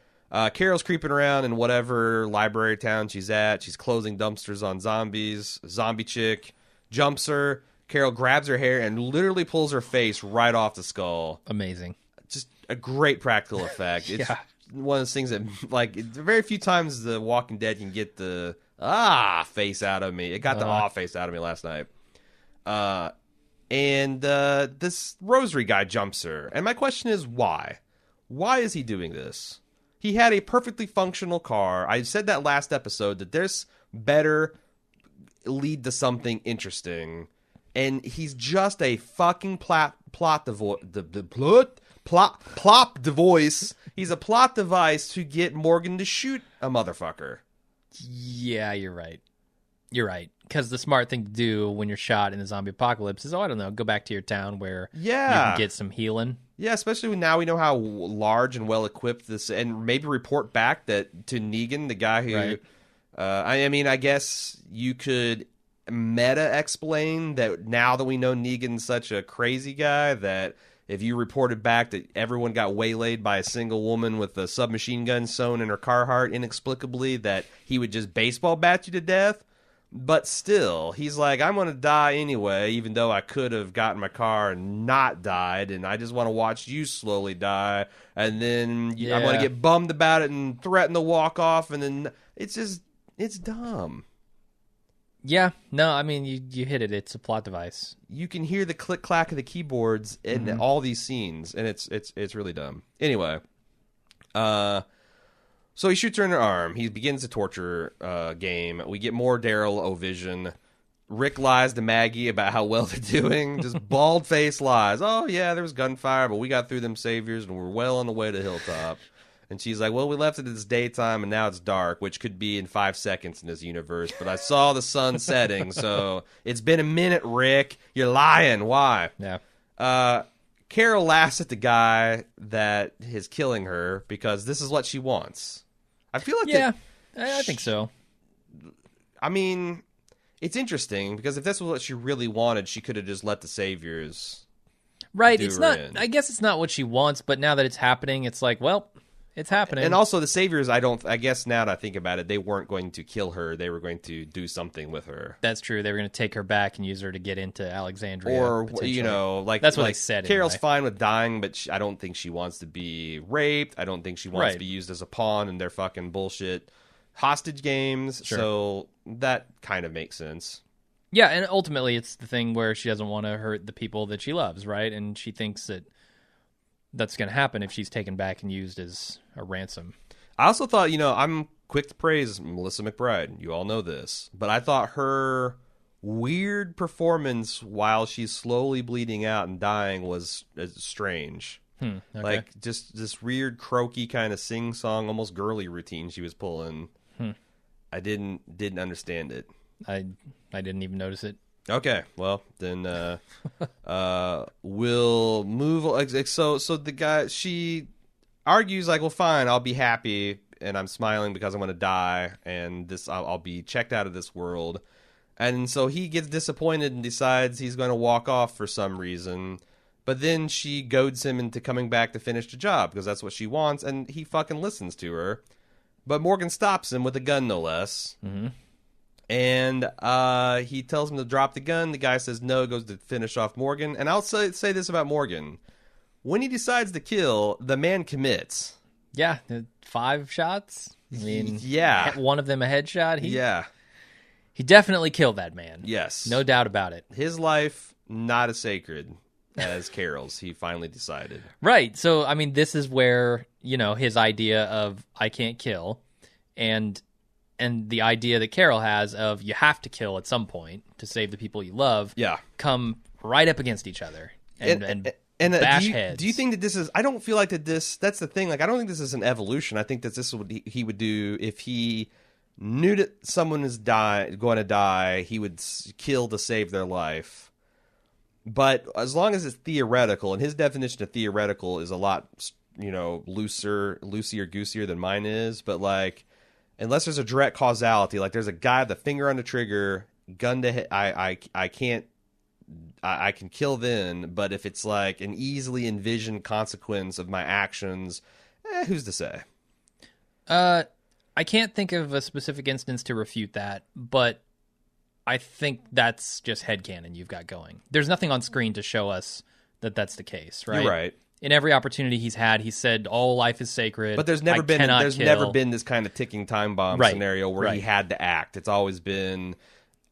Carol's creeping around in whatever library town she's at. She's closing dumpsters on zombies. Zombie chick jumps her. Carol grabs her hair and literally pulls her face right off the skull. Amazing. Just a great practical effect. It's one of those things that, like, very few times The Walking Dead can get the face out of me. It got the face out of me last night. And this Rosary guy jumps her. And my question is, why? Why is he doing this? He had a perfectly functional car. I said that last episode, that this better lead to something interesting. And he's just a fucking plot device. He's a plot device to get Morgan to shoot a motherfucker. Yeah, you're right. You're right. Because the smart thing to do when you're shot in the zombie apocalypse is, I don't know, go back to your town where you can get some healing. Yeah, especially now we know how large and well equipped this, and maybe report back that to Negan, the guy who, right. I mean, I guess you could meta explain that now that we know Negan's such a crazy guy, that if you reported back that everyone got waylaid by a single woman with a submachine gun sewn in her Carhartt inexplicably, that he would just baseball bat you to death. But still, he's like, I'm going to die anyway, even though I could have gotten my car and not died, and I just want to watch you slowly die, and then I'm going to get bummed about it and threaten to walk off, and then it's dumb. Yeah, no, I mean, you hit it. It's a plot device. You can hear the click-clack of the keyboards in all these scenes, and it's really dumb. Anyway, So he shoots her in her arm. He begins the torture game. We get more Daryl O-Vision. Rick lies to Maggie about how well they're doing. Just bald-faced lies. Oh, yeah, there was gunfire, but we got through them saviors, and we're well on the way to Hilltop. And she's like, well, we left it as daytime, and now it's dark, which could be in 5 seconds in this universe. But I saw the sun setting, so it's been a minute, Rick. You're lying. Why? Yeah. Carol laughs at the guy that is killing her because this is what she wants. I feel like... Yeah, I think so. I mean, it's interesting because if this was what she really wanted, she could have just let the saviors... Right, it's not... I guess it's not what she wants, but now that it's happening, it's like, well... It's happening. And also the saviors, I guess now that I think about it, they weren't going to kill her. They were going to do something with her. That's true. They were going to take her back and use her to get into Alexandria. Or, like... That's what they said Carol's anyway. fine with dying, but I don't think she wants to be raped. I don't think she wants to be used as a pawn in their fucking bullshit hostage games. Sure. So that kind of makes sense. Yeah, and ultimately it's the thing where she doesn't want to hurt the people that she loves, right? And she thinks that that's going to happen if she's taken back and used as a ransom. I also thought, I'm quick to praise Melissa McBride. You all know this. But I thought her weird performance while she's slowly bleeding out and dying was strange. Okay. Like, just this weird, croaky kind of sing-song, almost girly routine she was pulling. I didn't understand it. I didn't even notice it. Okay, well, then we'll move. So the guy, she argues like, well, fine, I'll be happy, and I'm smiling because I'm going to die, and I'll be checked out of this world. And so he gets disappointed and decides he's going to walk off for some reason. But then she goads him into coming back to finish the job because that's what she wants, and he fucking listens to her. But Morgan stops him with a gun, no less. Mm-hmm. And he tells him to drop the gun. The guy says no, goes to finish off Morgan. And I'll say this about Morgan. When he decides to kill, the man commits. Yeah, 5 shots. I mean, yeah. One of them a headshot. He definitely killed that man. Yes. No doubt about it. His life, not as sacred as Carol's, he finally decided. Right. So, I mean, this is where, his idea of I can't kill and the idea that Carol has of you have to kill at some point to save the people you love come right up against each other and bash heads. Do you think that this is... I don't feel like that's the thing. Like, I don't think this is an evolution. I think that this is what he would do if he knew that someone is going to die, he would kill to save their life. But as long as it's theoretical, and his definition of theoretical is a lot, loosier-goosier than mine is, but like... Unless there's a direct causality, like there's a guy with a finger on the trigger, gun to hit, I can kill then, but if it's like an easily envisioned consequence of my actions, who's to say? I can't think of a specific instance to refute that, but I think that's just headcanon you've got going. There's nothing on screen to show us that that's the case, right? You're right. In every opportunity he's had, he said, "All life is sacred." But there's never been this kind of ticking time bomb scenario where he had to act. It's always been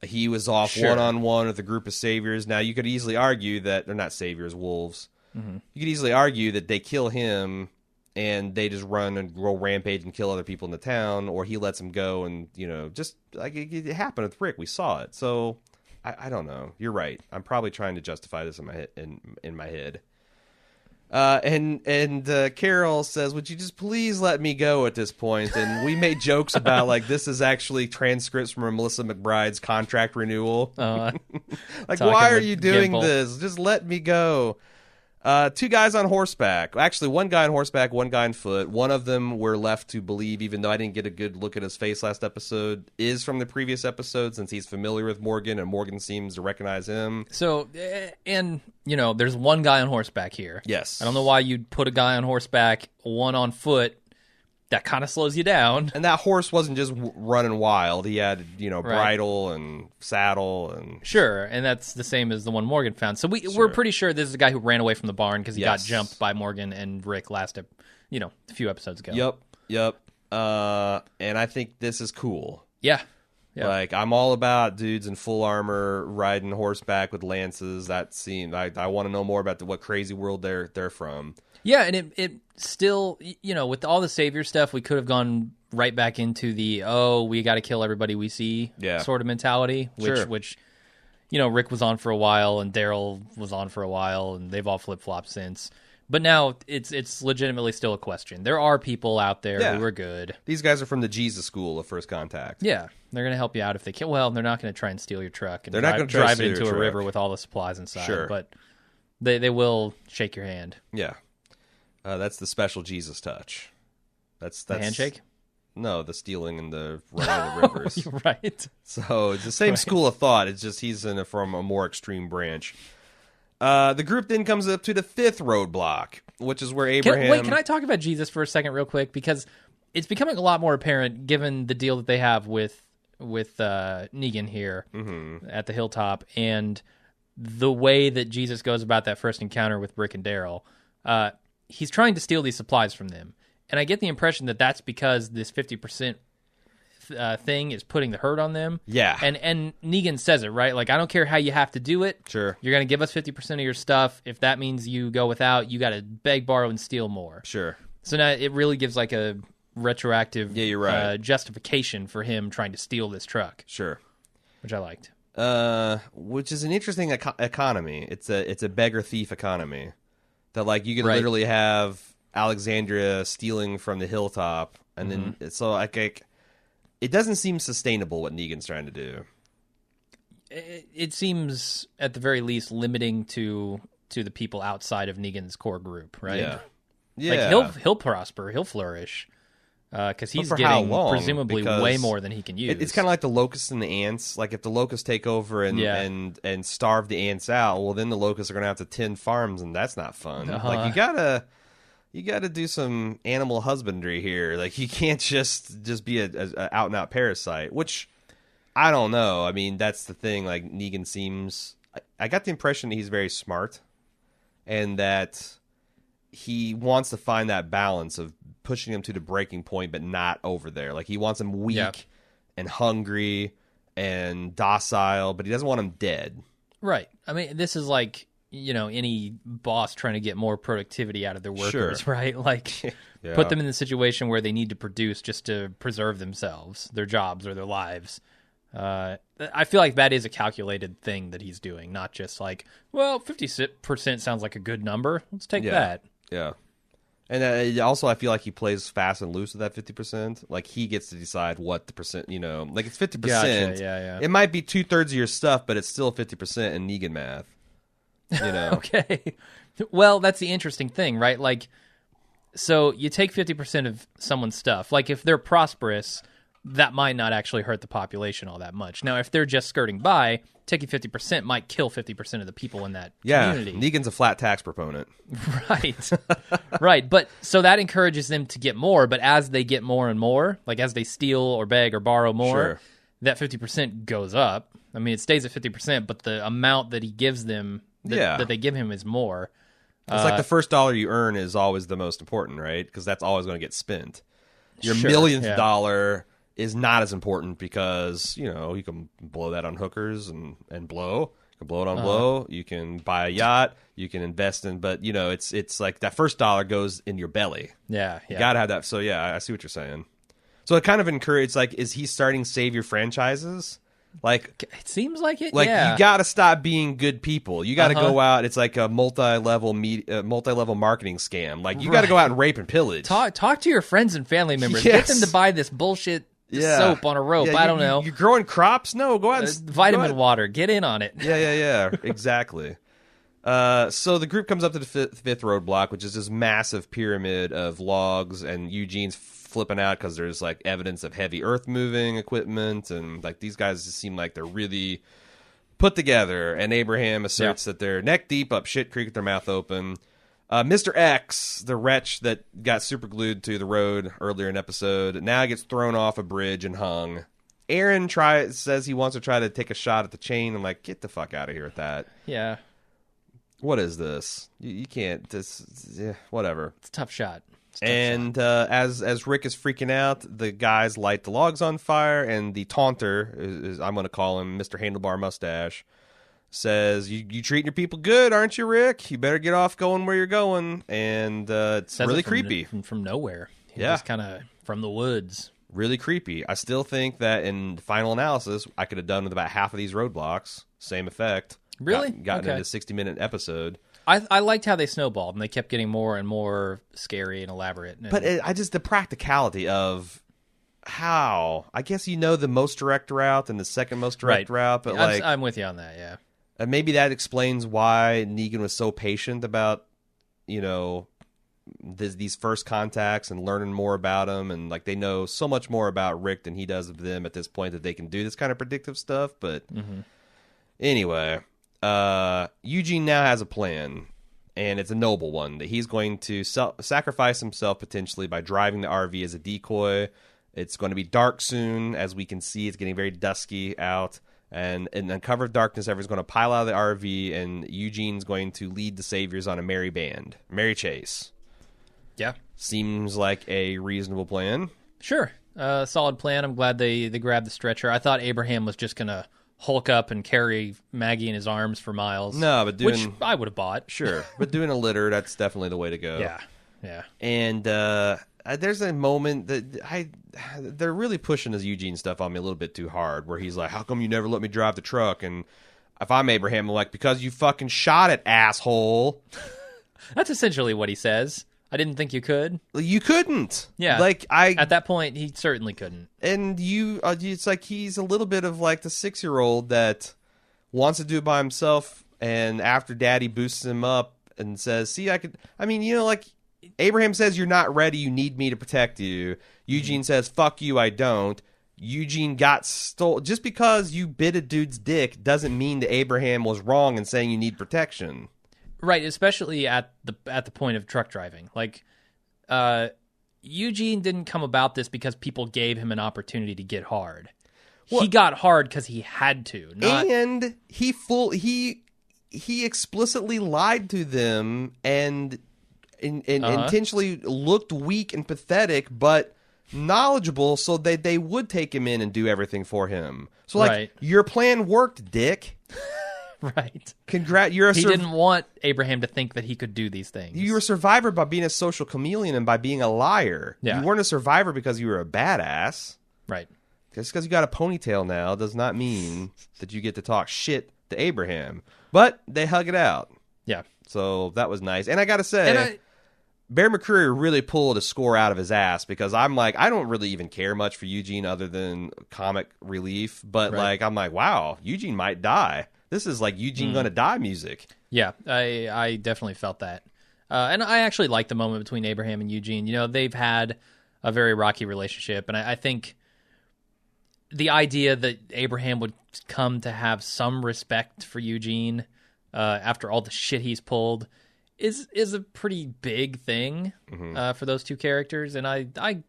he was off one-on-one with a group of saviors. Now you could easily argue that they're not saviors, wolves. Mm-hmm. You could easily argue that they kill him and they just run and go rampage and kill other people in the town, or he lets them go and just like it happened with Rick. We saw it. So I don't know. You're right. I'm probably trying to justify this in my head. And Carol says, would you just please let me go at this point? And we made jokes about, like, this is actually transcripts from Melissa McBride's contract renewal. Like, why are you doing this? Just let me go. 2 guys on horseback. Actually, 1 guy on horseback, 1 guy on foot. One of them we're left to believe, even though I didn't get a good look at his face last episode, is from the previous episode since he's familiar with Morgan and Morgan seems to recognize him. So, and, there's 1 guy on horseback here. Yes. I don't know why you'd put a guy on horseback, 1 on foot. That kind of slows you down. And that horse wasn't just running wild. He had, bridle and saddle. And Sure, and that's the same as the one Morgan found. So we're pretty sure this is a guy who ran away from the barn because he got jumped by Morgan and Rick a few episodes ago. Yep. And I think this is cool. Yeah. Yeah. Like, I'm all about dudes in full armor riding horseback with lances. That scene, I want to know more about what crazy world they're from. Yeah, and it still, with all the savior stuff, we could have gone right back into the we got to kill everybody we see sort of mentality, which Rick was on for a while and Daryl was on for a while, and they've all flip-flopped since. But now it's legitimately still a question. There are people out there who are good. These guys are from the Jesus school of First Contact. Yeah, they're going to help you out if they can. Well, they're not going to try and steal your truck and they're not going to drive it into a river with all the supplies inside. Sure. But they will shake your hand. Yeah. That's the special Jesus touch. That's the handshake? No, the stealing and the running of the rivers. You're right. So it's the same school of thought. It's just he's from a more extreme branch. The group then comes up to the 5th roadblock, which is where Abraham... Can I talk about Jesus for a second real quick? Because it's becoming a lot more apparent given the deal that they have with Negan here at the hilltop and the way that Jesus goes about that first encounter with Rick and Daryl. He's trying to steal these supplies from them. And I get the impression that that's because this 50% thing is putting the hurt on them. Yeah. And Negan says it, right? Like, I don't care how you have to do it. Sure. You're going to give us 50% of your stuff. If that means you go without, you got to beg, borrow, and steal more. Sure. So now it really gives like a retroactive you're right. Justification for him trying to steal this truck. Sure. Which I liked. Which is an interesting economy. It's a beggar thief economy. That like you can literally have Alexandria stealing from the hilltop, and then so like it doesn't seem sustainable what Negan's trying to do. It seems at the very least limiting to the people outside of Negan's core group, right? Yeah, yeah. Like he'll prosper, he'll flourish, because he's getting presumably way more than he can use. It's kind of like the locusts and the ants. Like if the locusts take over and starve the ants out, well then the locusts are going to have to tend farms, and that's not fun. Like you gotta do some animal husbandry here. Like you can't just be a out and out parasite. Which I don't know. I mean that's the thing. Like Negan seems. I got the impression that he's very smart, and that he wants to find that balance of pushing him to the breaking point, but not over there. Like he wants him weak and hungry and docile, but he doesn't want him dead. Right. I mean, this is like any boss trying to get more productivity out of their workers, right? Like put them in the situation where they need to produce just to preserve themselves, their jobs or their lives. I feel like that is a calculated thing that he's doing, not just like, well, 50% sounds like a good number. Let's take that. Yeah. And also, I feel like he plays fast and loose with that 50%. Like he gets to decide what the percent, like it's 50%. Gotcha. Yeah. It might be 2/3 of your stuff, but it's still 50% in Negan math. Okay. Well, that's the interesting thing, right? Like, so you take 50% of someone's stuff. Like if they're prosperous, that might not actually hurt the population all that much. Now, if they're just skirting by, taking 50% might kill 50% of the people in that community. Negan's a flat tax proponent. Right. Right. But so that encourages them to get more. But as they get more and more, like as they steal or beg or borrow more, that 50% goes up. I mean, it stays at 50%, but the amount that he gives them, that they give him is more. It's like the first dollar you earn is always the most important, right? Because that's always going to get spent. Your millionth dollar is not as important because, you can blow that on hookers and blow. You can blow it on blow. You can buy a yacht. You can invest in, but, it's like that first dollar goes in your belly. Yeah. You got to have that. So, I see what you're saying. So it kind of encourages, like, is he starting savior franchises? Like, it seems like it. Like you got to stop being good people. You got to go out. It's like a multi-level marketing scam. Like you got to go out and rape and pillage. Talk to your friends and family members. Get them to buy this bullshit soap on a rope. I don't know. You're growing crops? No, go out and vitamin water. Get in on it. Yeah. Exactly. So the group comes up to the fifth roadblock, which is this massive pyramid of logs, and Eugene's flipping out because there's like evidence of heavy earth moving equipment, and like these guys just seem like they're really put together. And Abraham asserts that they're neck deep up shit creek with their mouth open. Mr. X, the wretch that got super glued to the road earlier in episode, now gets thrown off a bridge and hung. Aaron says he wants to try to take a shot at the chain. I'm like, get the fuck out of here with that. Yeah. What is this? You can't. Whatever. It's a tough shot. And as Rick is freaking out, the guys light the logs on fire, and the taunter, I'm going to call him Mr. Handlebar Mustache, says, you treating your people good, aren't you, Rick? You better get off going where you're going. And it's really creepy. From nowhere. Yeah. Just kind of from the woods. Really creepy. I still think that in final analysis, I could have done with about half of these roadblocks. Same effect. Really? Gotten into a 60-minute episode. I liked how they snowballed, and they kept getting more and more scary and elaborate. And, But the practicality of how, I guess the most direct route and the second most direct route, but I'm with you on that, yeah. Maybe that explains why Negan was so patient about, these first contacts and learning more about them, and like they know so much more about Rick than he does of them at this point that they can do this kind of predictive stuff. But anyway, Eugene now has a plan, and it's a noble one, that he's going to sacrifice himself potentially by driving the RV as a decoy. It's going to be dark soon, as we can see. It's getting very dusky out. And in the cover of darkness, everyone's going to pile out of the RV, and Eugene's going to lead the Saviors on a merry chase. Yeah. Seems like a reasonable plan. Sure. Solid plan. I'm glad they grabbed the stretcher. I thought Abraham was just going to hulk up and carry Maggie in his arms for miles. No, but which I would have bought. Sure. But doing a litter, that's definitely the way to go. Yeah. And there's a moment that they're really pushing this Eugene stuff on me a little bit too hard, where he's like, how come you never let me drive the truck? And if I'm Abraham, I'm like, because you fucking shot it, asshole. That's essentially what he says. I didn't think you could. You couldn't. Yeah. At that point, he certainly couldn't. And it's like he's a little bit of like the 6-year-old that wants to do it by himself, and after Daddy boosts him up and says, see, like Abraham says, you're not ready, you need me to protect you. Eugene says, fuck you, I don't. Eugene got stole. Just because you bit a dude's dick doesn't mean that Abraham was wrong in saying you need protection. Right, especially at the point of truck driving. Like, Eugene didn't come about this because people gave him an opportunity to get hard. Well, he got hard because he had to. And he explicitly lied to them and intentionally looked weak and pathetic, but knowledgeable, so that they would take him in and do everything for him. So, your plan worked, dick. Right. He didn't want Abraham to think that he could do these things. You were a survivor by being a social chameleon and by being a liar. Yeah. You weren't a survivor because you were a badass. Right. Just because you got a ponytail now does not mean that you get to talk shit to Abraham. But they hug it out. Yeah. So that was nice. And I got to say, Bear McCreary really pulled a score out of his ass, because I'm like, I don't really even care much for Eugene other than comic relief. But I'm like, wow, Eugene might die. This is like Eugene gonna die music. Yeah, I definitely felt that. And I actually like the moment between Abraham and Eugene. They've had a very rocky relationship, and I think the idea that Abraham would come to have some respect for Eugene after all the shit he's pulled is a pretty big thing for those two characters, and I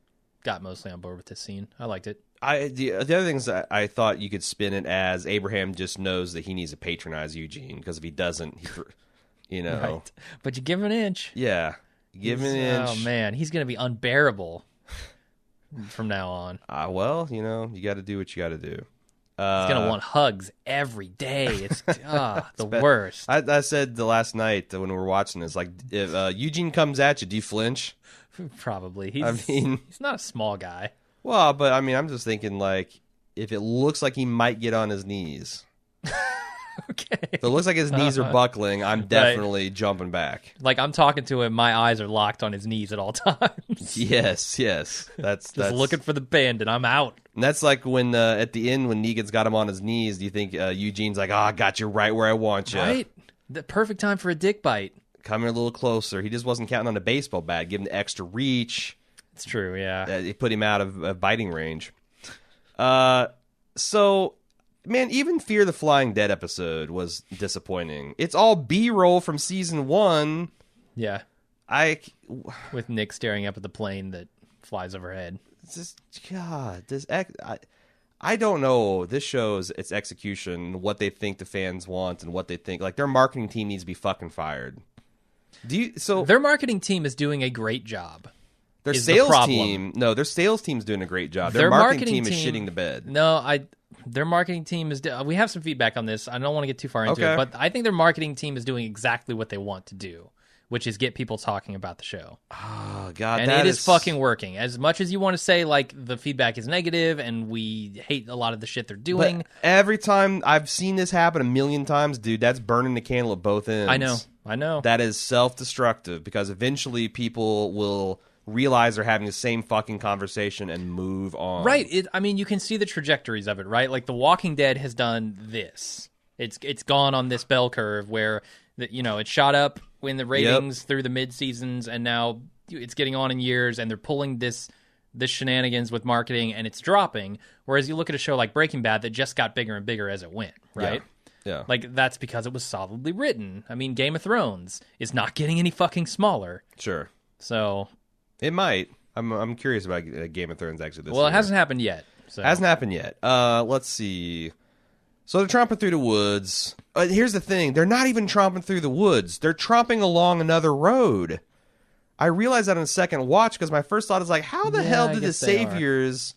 got mostly on board with this scene. I liked it. The other things that I thought you could spin it as, Abraham just knows that he needs to patronize Eugene, because if he doesn't, Right. But you give him an inch. Yeah. Give him an inch. Oh, man. He's going to be unbearable from now on. Well, you got to do what you got to do. He's going to want hugs every day. It's the worst. I said the last night when we were watching this, like, if Eugene comes at you, do you flinch? Probably. He's not a small guy. Well, but I'm just thinking, like, if it looks like he might get on his knees. Okay. If it looks like his knees are buckling, I'm definitely jumping back. Like, I'm talking to him, my eyes are locked on his knees at all times. Yes. That's looking for the band, and I'm out. And that's like when, at the end, when Negan's got him on his knees, do you think Eugene's like, I got you right where I want you? Right? The perfect time for a dick bite. Come here a little closer. He just wasn't counting on a baseball bat. Give him the extra reach. It's true, yeah. It put him out of biting range. So, man, even Fear the Flying Dead episode was disappointing. It's all B-roll from season 1. Yeah. With Nick staring up at the plane that flies overhead. Just, God, I don't know. This shows its execution, what they think the fans want, and what they think. Like, their marketing team needs to be fucking fired. Their marketing team is doing a great job. Their is sales the problem. team, no, their sales team's doing a great job. Their Their marketing team is shitting the bed. No, their marketing team is. We have some feedback on this. I don't want to get too far into Okay. it, but I think their marketing team is doing exactly what they want to do, which is get people talking about the show. Oh God, And that it is fucking working. As much as you want to say like the feedback is negative and we hate a lot of the shit they're doing. But every time I've seen this happen a million times, dude, that's burning the candle at both ends. I know. That is self-destructive because eventually people will realize they're having the same fucking conversation and move on. Right. I mean, you can see the trajectories of it, right? Like The Walking Dead has done this. It's gone on this bell curve where it shot up in the ratings through the mid seasons, and now it's getting on in years, and they're pulling this shenanigans with marketing, and it's dropping. Whereas you look at a show like Breaking Bad that just got bigger and bigger as it went, right? Yeah. Like that's because it was solidly written. I mean, Game of Thrones is not getting any fucking smaller. Sure. So It might. I'm curious about Game of Thrones actually this well, year. it hasn't happened yet. So. Hasn't happened yet. Let's see. So they're tromping through the woods. Here's the thing. They're not even tromping through the woods. They're tromping along another road. I realized that on a second watch because my first thought is like, how the hell did the Saviors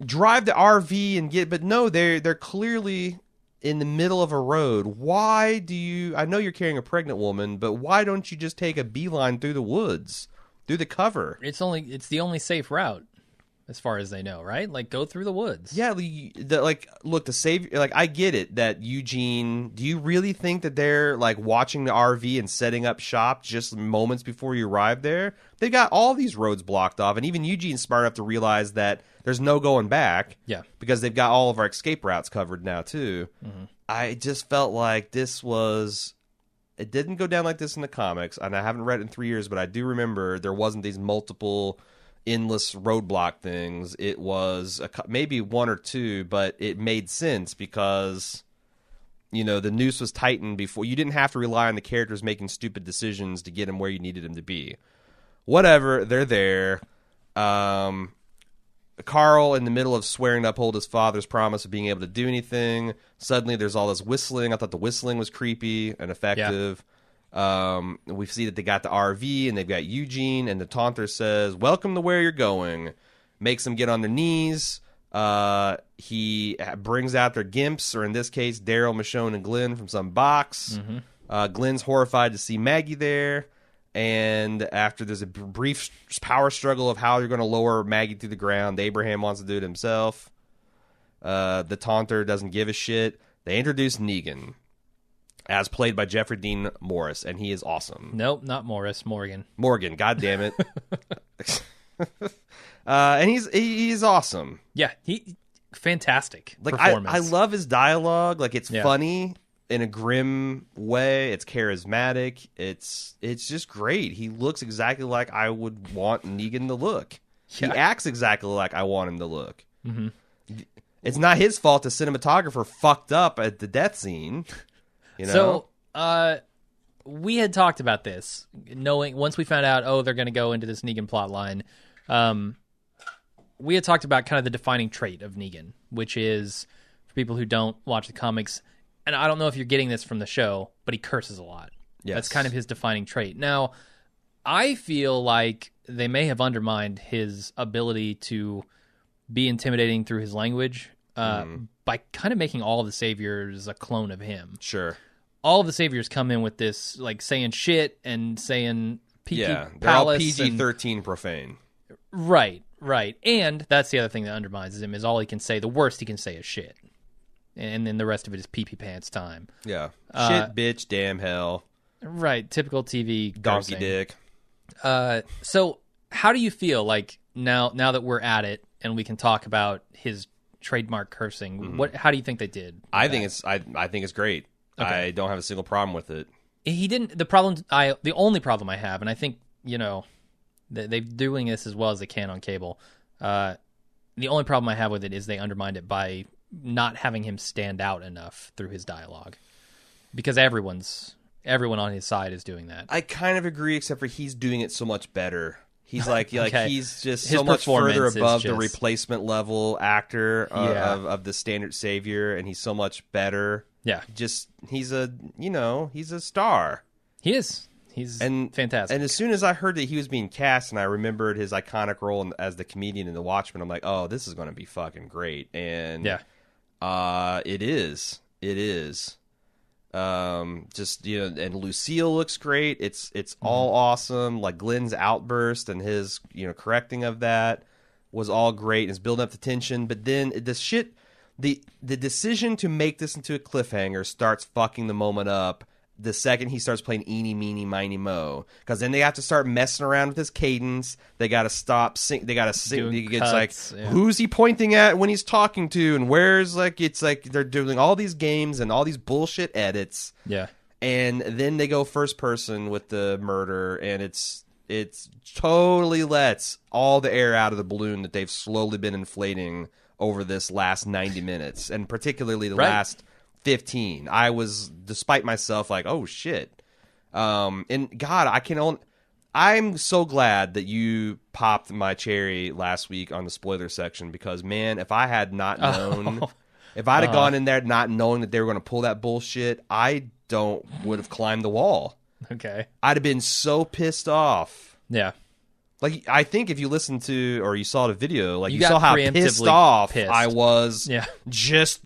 drive the RV and get... But no, they're clearly in the middle of a road. Why do you... I know you're carrying a pregnant woman, but why don't you just take a beeline through the woods? Through the cover? It's the only safe route. As far as they know, right? Like, go through the woods. Yeah, look, the Savior, like, I get it that Eugene, do you really think that they're, like, watching the RV and setting up shop just moments before you arrive there? They've got all these roads blocked off, and even Eugene's smart enough to realize that there's no going back. Yeah. Because they've got all of our escape routes covered now, too. Mm-hmm. I just felt like it didn't go down like this in the comics, and I haven't read it in 3 years, but I do remember there wasn't these multiple... endless roadblock things. It was maybe one or two, but it made sense because the noose was tightened before. You didn't have to rely on the characters making stupid decisions to get them where you needed them to be. Whatever, they're there. Carl, in the middle of swearing to uphold his father's promise of being able to do anything, suddenly there's all this whistling. I thought the whistling was creepy and effective. Yeah. We see that they got the RV and they've got Eugene, and the taunter says, "Welcome to where you're going." Makes them get on their knees. He brings out their gimps, or in this case, Daryl, Michonne, and Glenn from some box. Mm-hmm. Glenn's horrified to see Maggie there. And after there's a brief power struggle of how you're going to lower Maggie to the ground, Abraham wants to do it himself. The taunter doesn't give a shit. They introduce Negan, as played by Jeffrey Dean Morris, and he is awesome. Nope, not Morris. Morgan, god damn it. And he's awesome. Yeah, fantastic like performance. I love his dialogue. Like, it's funny in a grim way. It's charismatic. It's just great. He looks exactly like I would want Negan to look. Yeah. He acts exactly like I want him to look. Mm-hmm. It's not his fault the cinematographer fucked up at the death scene. So, we had talked about this, knowing once we found out, they're going to go into this Negan plot line. We had talked about kind of the defining trait of Negan, which is, for people who don't watch the comics, and I don't know if you're getting this from the show, but he curses a lot. Yes. That's kind of his defining trait. Now, I feel like they may have undermined his ability to be intimidating through his language by kind of making all the Saviors a clone of him. Sure. All of the Saviors come in with this, like, saying shit and saying PG they're palace. all PG-13 profane. Right. And that's the other thing that undermines him, is all he can say, the worst he can say is shit. And then the rest of it is pee-pee pants time. Yeah. Shit, bitch, damn, hell. Right. Typical TV donkey cursing. dick. So how do you feel like now that we're at it and we can talk about his trademark cursing, how do you think they did? I think it's great. Okay. I don't have a single problem with it. He didn't. The only problem I have, and I think they're doing this as well as they can on cable. The only problem I have with it is they undermined it by not having him stand out enough through his dialogue, because everyone on his side is doing that. I kind of agree, except for he's doing it so much better. He's like okay. He's just his so much further above the replacement level actor of the standard Savior, and he's so much better. Yeah, he's a star. He is. He's and fantastic. And as soon as I heard that he was being cast, and I remembered his iconic role as the comedian in The Watchmen, I'm like, oh, this is going to be fucking great. And it is. It is. Just, you know, and Lucille looks great. It's all awesome. Like Glenn's outburst and his, you know, correcting of that was all great. It's building up the tension. But then the decision to make this into a cliffhanger starts fucking the moment up the second he starts playing Eeny, Meeny, Miny, Mo. Because then they have to start messing around with his cadence. They got to stop sing. They got to sing. It's cuts, like, who's he pointing at when he's talking to? And where's, like, it's like they're doing all these games and all these bullshit edits. Yeah. And then they go first person with the murder. And it's totally lets all the air out of the balloon that they've slowly been inflating over this last 90 minutes. And particularly the last 15. I was, despite myself, like, oh shit. And God, I'm so glad that you popped my cherry last week on the spoiler section, because man, if I had not known, if I'd have gone in there not knowing that they were going to pull that bullshit, I would have climbed the wall. Okay. I'd have been so pissed off. Yeah. Like, I think if you listened to, or you saw the video, like, you got saw how pissed off I was just